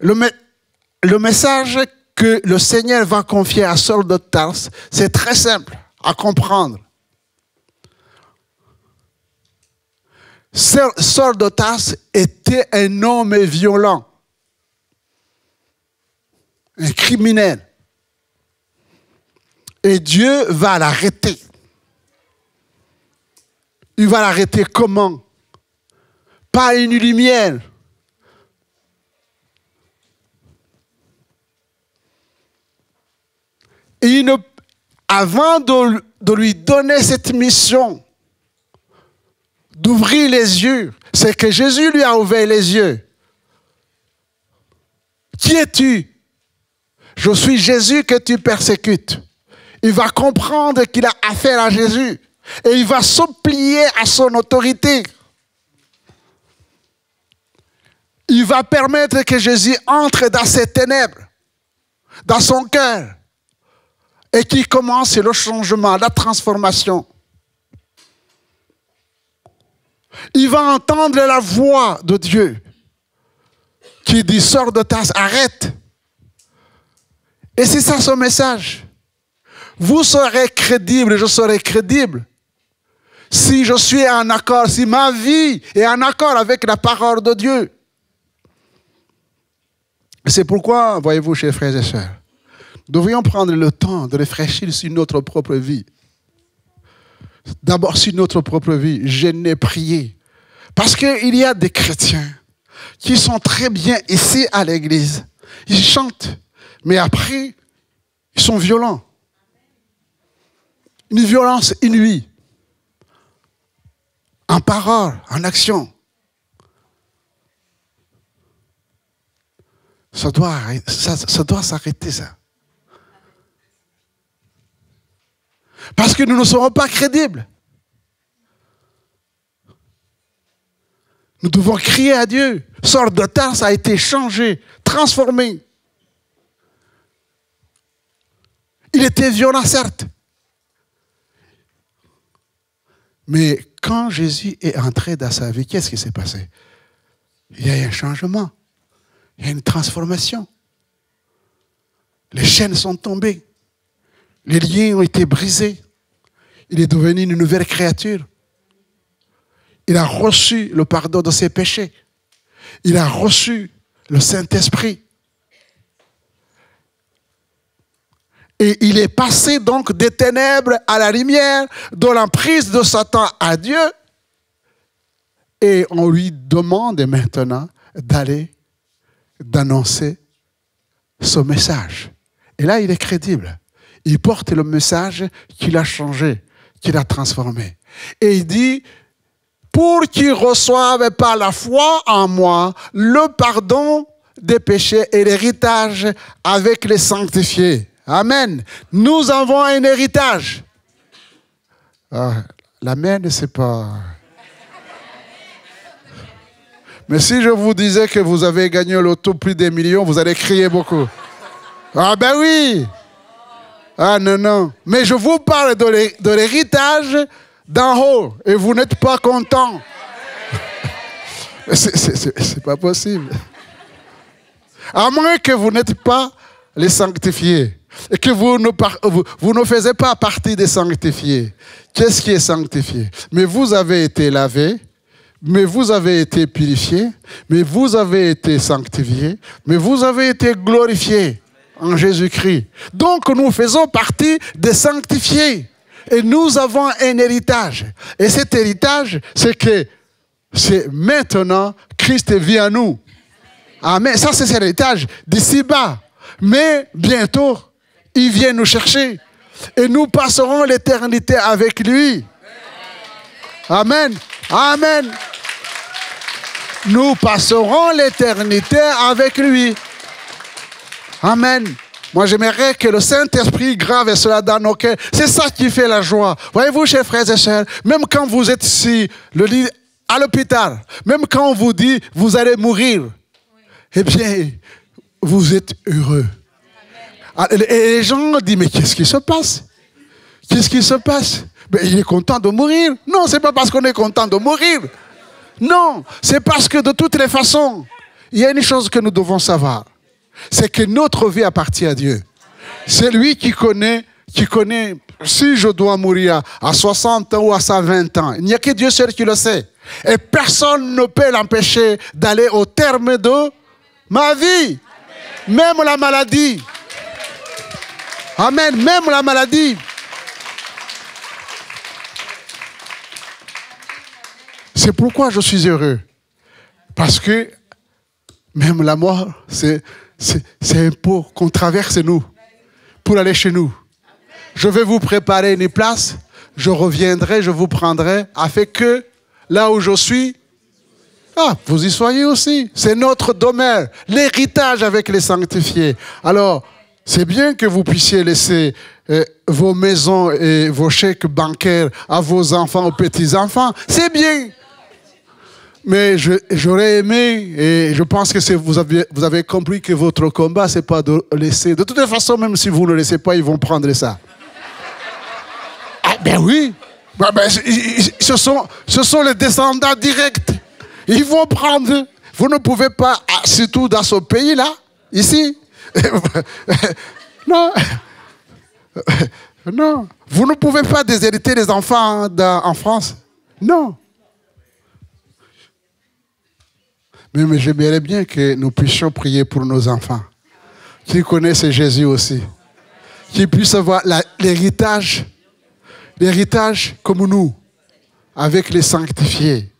S4: Le message que le Seigneur va confier à Saul de Tarse, c'est très simple à comprendre. Saul de Tarse était un homme violent, un criminel. Et Dieu va l'arrêter. Il va l'arrêter comment? Pas une lumière. Et avant de lui donner cette mission, d'ouvrir les yeux, c'est que Jésus lui a ouvert les yeux. Qui es-tu? Je suis Jésus que tu persécutes. Il va comprendre qu'il a affaire à Jésus. Et il va se plier à son autorité. Il va permettre que Jésus entre dans ses ténèbres, dans son cœur, et qu'il commence le changement, la transformation. Il va entendre la voix de Dieu qui dit, sors de Tarse, arrête. Et c'est ça son message. Vous serez crédible, je serai crédible. Si je suis en accord, si ma vie est en accord avec la parole de Dieu. C'est pourquoi, voyez-vous, chers frères et sœurs, nous devrions prendre le temps de réfléchir sur notre propre vie. D'abord sur notre propre vie, jeûner, prier. Parce qu'il y a des chrétiens qui sont très bien ici à l'église. Ils chantent, mais après, ils sont violents. Une violence inouïe. En parole, en action. Ça doit s'arrêter, ça. Parce que nous ne serons pas crédibles. Nous devons crier à Dieu. Saul de Tarse a été changé, transformé. Il était violent, certes. Mais quand Jésus est entré dans sa vie, qu'est-ce qui s'est passé? Il y a eu un changement. Il y a une transformation. Les chaînes sont tombées. Les liens ont été brisés. Il est devenu une nouvelle créature. Il a reçu le pardon de ses péchés. Il a reçu le Saint-Esprit. Et il est passé donc des ténèbres à la lumière, de l'emprise de Satan à Dieu. Et on lui demande maintenant d'annoncer ce message. Et là, il est crédible. Il porte le message qu'il a changé, qu'il a transformé. Et il dit, pour qu'ils reçoivent par la foi en moi le pardon des péchés et l'héritage avec les sanctifiés. Amen. Nous avons un héritage. L'amen, c'est pas... Mais si je vous disais que vous avez gagné l'auto plus des millions, vous allez crier beaucoup. Ah ben oui. Ah non, non. Mais je vous parle de l'héritage d'en haut et vous n'êtes pas content. C'est pas possible. À moins que vous n'êtes pas les sanctifiés et que vous ne faisiez pas partie des sanctifiés. Qu'est-ce qui est sanctifié? Mais vous avez été lavés, mais vous avez été purifiés, mais vous avez été sanctifiés, mais vous avez été glorifiés en Jésus-Christ. Donc nous faisons partie des sanctifiés. Et nous avons un héritage. Et cet héritage, c'est que maintenant, Christ vit en nous. Amen. Ça, c'est l'héritage d'ici-bas. Mais bientôt, il vient nous chercher. Et nous passerons l'éternité avec lui. Amen. Amen. Nous passerons l'éternité avec lui. Amen. Moi, j'aimerais que le Saint-Esprit grave cela dans nos cœurs. C'est ça qui fait la joie. Voyez-vous, chers frères et sœurs, même quand vous êtes ici, le lit à l'hôpital, même quand on vous dit, vous allez mourir, eh bien, vous êtes heureux. Et les gens disent, mais qu'est-ce qui se passe? Qu'est-ce qui se passe? Ben, il est content de mourir. Non, ce n'est pas parce qu'on est content de mourir. Non, c'est parce que de toutes les façons, il y a une chose que nous devons savoir. C'est que notre vie appartient à Dieu. C'est lui qui connaît si je dois mourir à 60 ans ou à 120 ans. Il n'y a que Dieu seul qui le sait. Et personne ne peut l'empêcher d'aller au terme de ma vie. Même la maladie. Amen. Même la maladie. C'est pourquoi je suis heureux. Parce que même la mort, c'est un pot qu'on traverse nous pour aller chez nous. Je vais vous préparer une place, je reviendrai, je vous prendrai, afin que là où je suis, vous y soyez aussi. C'est notre domaine, l'héritage avec les sanctifiés. Alors, c'est bien que vous puissiez laisser vos maisons et vos chèques bancaires à vos enfants, aux petits-enfants. C'est bien. Mais j'aurais aimé, et je pense que vous avez compris que votre combat, ce n'est pas de laisser. De toute façon, même si vous ne le laissez pas, ils vont prendre ça. Ah ben oui, ce sont les descendants directs. Ils vont prendre. Vous ne pouvez pas, surtout dans ce pays-là, ici. Non. Non. Vous ne pouvez pas déshériter les enfants en France. Non. Mais j'aimerais bien que nous puissions prier pour nos enfants, qui connaissent Jésus aussi, qui puissent avoir l'héritage comme nous, avec les sanctifiés.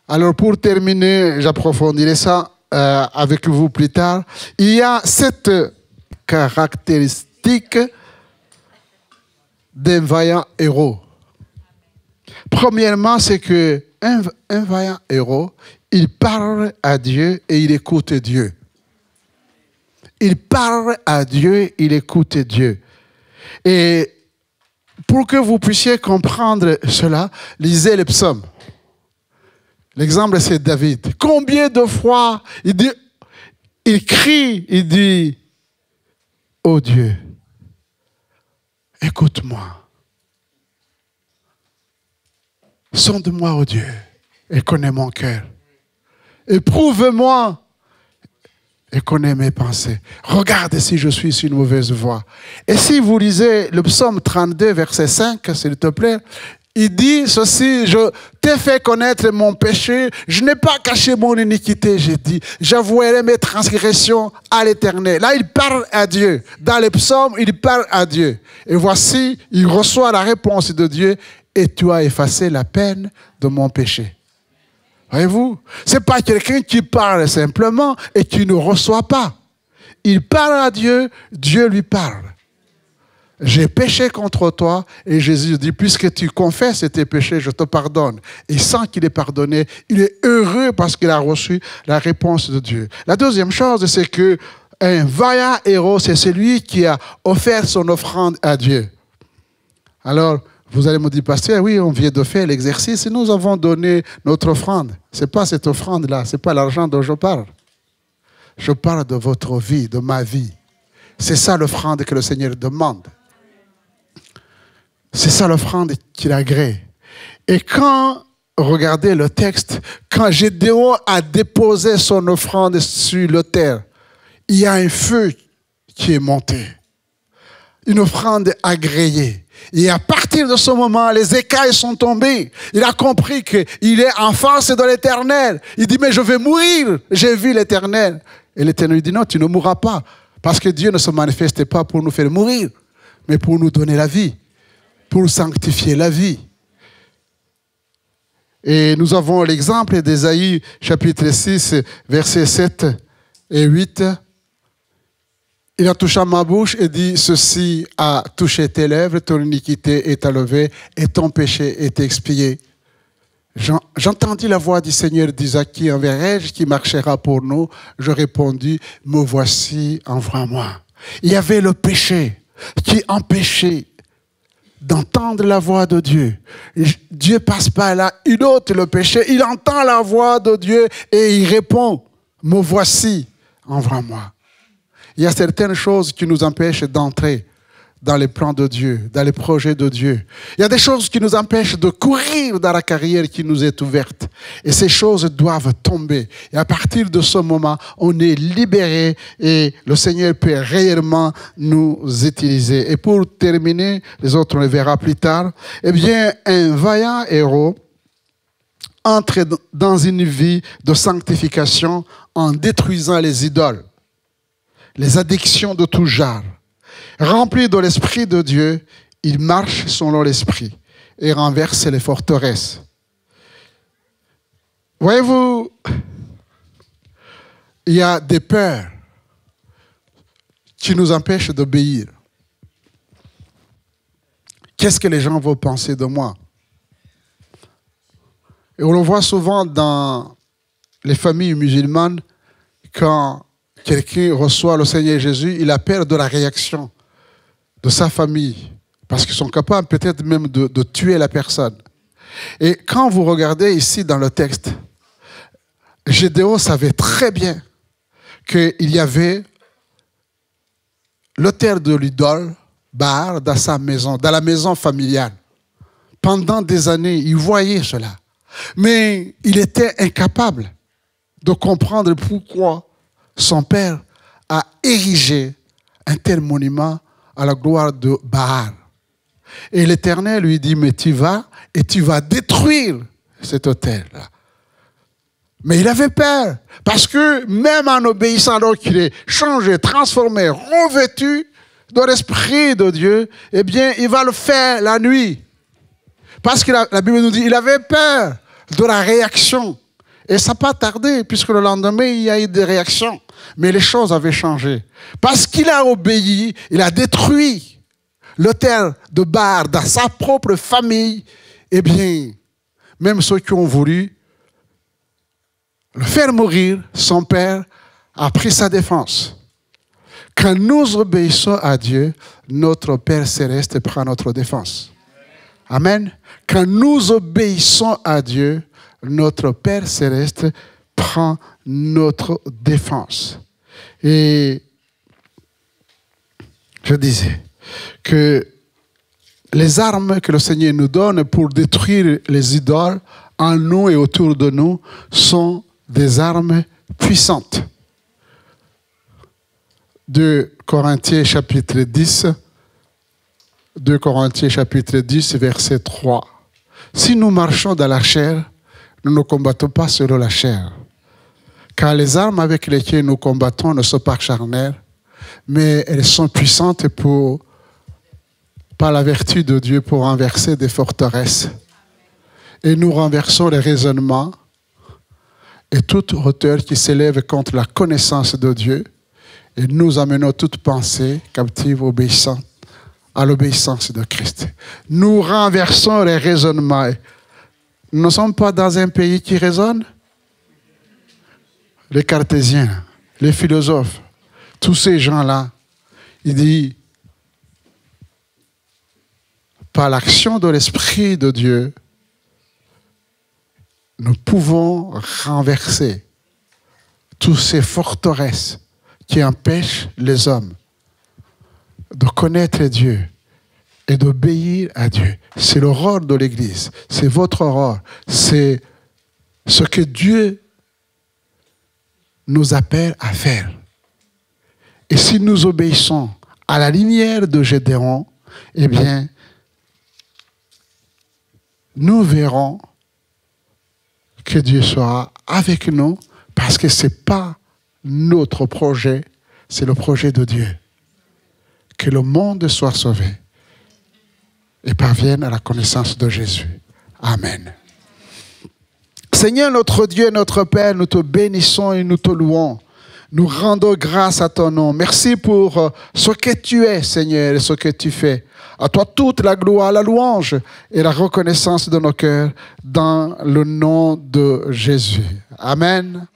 S4: Alors pour terminer, j'approfondirai ça avec vous plus tard. Il y a 7 caractéristiques d'un vaillant héros. Premièrement, c'est qu'un vaillant héros, il parle à Dieu et il écoute Dieu. Il parle à Dieu, il écoute Dieu. Et pour que vous puissiez comprendre cela, lisez les psaumes. L'exemple, c'est David. Combien de fois il crie, il dit, oh Dieu, écoute-moi. Sonde-moi, oh Dieu, et connais mon cœur. Éprouve-moi et connais mes pensées. Regarde si je suis sur une mauvaise voie. Et si vous lisez le psaume 32, verset 5, s'il te plaît, il dit ceci, je t'ai fait connaître mon péché, je n'ai pas caché mon iniquité, j'ai dit, j'avouerai mes transgressions à l'Éternel. Là, il parle à Dieu. Dans les psaumes, il parle à Dieu. Et voici, il reçoit la réponse de Dieu, et tu as effacé la peine de mon péché. Voyez-vous, ce n'est pas quelqu'un qui parle simplement et qui ne reçoit pas. Il parle à Dieu, Dieu lui parle. J'ai péché contre toi, et Jésus dit, puisque tu confesses tes péchés, je te pardonne. Et sans qu'il ait pardonné, il est heureux parce qu'il a reçu la réponse de Dieu. La deuxième chose, c'est qu'un vaillant héros, c'est celui qui a offert son offrande à Dieu. Alors, vous allez me dire, pasteur, oui, on vient de faire l'exercice et nous avons donné notre offrande. Ce n'est pas cette offrande-là, ce n'est pas l'argent dont je parle. Je parle de votre vie, de ma vie. C'est ça l'offrande que le Seigneur demande. C'est ça l'offrande qu'il agrée. Et quand, regardez le texte, quand Gédéon a déposé son offrande sur l'autel, il y a un feu qui est monté. Une offrande agréée. Et à partir de ce moment, les écailles sont tombées. Il a compris qu'il est en face de l'Éternel. Il dit, mais je vais mourir. J'ai vu l'Éternel. Et l'Éternel dit, non, tu ne mourras pas. Parce que Dieu ne se manifeste pas pour nous faire mourir, mais pour nous donner la vie, pour sanctifier la vie. Et nous avons l'exemple d'Ésaïe, chapitre 6, versets 7 et 8. Il a touché ma bouche et dit, ceci a touché tes lèvres, ton iniquité est enlevée et ton péché est expié. J'entendis la voix du Seigneur d'Isaac, qui enverrai-je, qui marchera pour nous? Je répondis, me voici, envoie-moi. Il y avait le péché qui empêchait d'entendre la voix de Dieu. Dieu passe par là, il ôte le péché, il entend la voix de Dieu et il répond, me voici, envoie-moi. Il y a certaines choses qui nous empêchent d'entrer dans les plans de Dieu, dans les projets de Dieu. Il y a des choses qui nous empêchent de courir dans la carrière qui nous est ouverte. Et ces choses doivent tomber. Et à partir de ce moment, on est libéré et le Seigneur peut réellement nous utiliser. Et pour terminer, les autres on les verra plus tard, eh bien, un vaillant héros entre dans une vie de sanctification en détruisant les idoles, les addictions de tout genre. Rempli de l'Esprit de Dieu, il marche selon l'Esprit et renverse les forteresses. Voyez-vous, il y a des peurs qui nous empêchent d'obéir. Qu'est-ce que les gens vont penser de moi? Et on le voit souvent dans les familles musulmanes, quand quelqu'un reçoit le Seigneur Jésus, il a peur de la réaction de sa famille, parce qu'ils sont capables peut-être même de tuer la personne. Et quand vous regardez ici dans le texte, Gédéon savait très bien qu'il y avait l'autel de l'idole, Baal, dans sa maison, dans la maison familiale. Pendant des années, il voyait cela. Mais il était incapable de comprendre pourquoi son père a érigé un tel monument à la gloire de Baal. Et l'Éternel lui dit, mais tu vas et tu vas détruire cet autel-là. Mais il avait peur, parce que même en obéissant, alors qu'il est changé, transformé, revêtu de l'Esprit de Dieu, eh bien, il va le faire la nuit. Parce que la Bible nous dit, il avait peur de la réaction. Et ça n'a pas tardé, puisque le lendemain, il y a eu des réactions. Mais les choses avaient changé. Parce qu'il a obéi, il a détruit l'autel de Baal dans sa propre famille. Eh bien, même ceux qui ont voulu le faire mourir, son père a pris sa défense. Quand nous obéissons à Dieu, notre Père céleste prend notre défense. Amen. Quand nous obéissons à Dieu, notre Père céleste prend notre défense. Et je disais que les armes que le Seigneur nous donne pour détruire les idoles en nous et autour de nous sont des armes puissantes. 2 Corinthiens chapitre 10, 2 Corinthiens chapitre 10, verset 3. Si nous marchons dans la chair, nous ne combattons pas selon la chair. Car les armes avec lesquelles nous combattons ne sont pas charnelles, mais elles sont puissantes par la vertu de Dieu pour renverser des forteresses. Et nous renversons les raisonnements et toute hauteur qui s'élève contre la connaissance de Dieu. Et nous amenons toute pensée captive à l'obéissance de Christ. Nous renversons les raisonnements. Nous ne sommes pas dans un pays qui raisonne. Les cartésiens, les philosophes, tous ces gens-là, il dit, par l'action de l'Esprit de Dieu, nous pouvons renverser toutes ces forteresses qui empêchent les hommes de connaître Dieu et d'obéir à Dieu. C'est le rôle de l'Église, c'est votre rôle, c'est ce que Dieu nous appelle à faire. Et si nous obéissons à la lumière de Gédéon, eh bien, nous verrons que Dieu sera avec nous parce que ce n'est pas notre projet, c'est le projet de Dieu. Que le monde soit sauvé et parvienne à la connaissance de Jésus. Amen. Seigneur notre Dieu, notre Père, nous te bénissons et nous te louons. Nous rendons grâce à ton nom. Merci pour ce que tu es, Seigneur, et ce que tu fais. À toi toute la gloire, la louange et la reconnaissance de nos cœurs dans le nom de Jésus. Amen.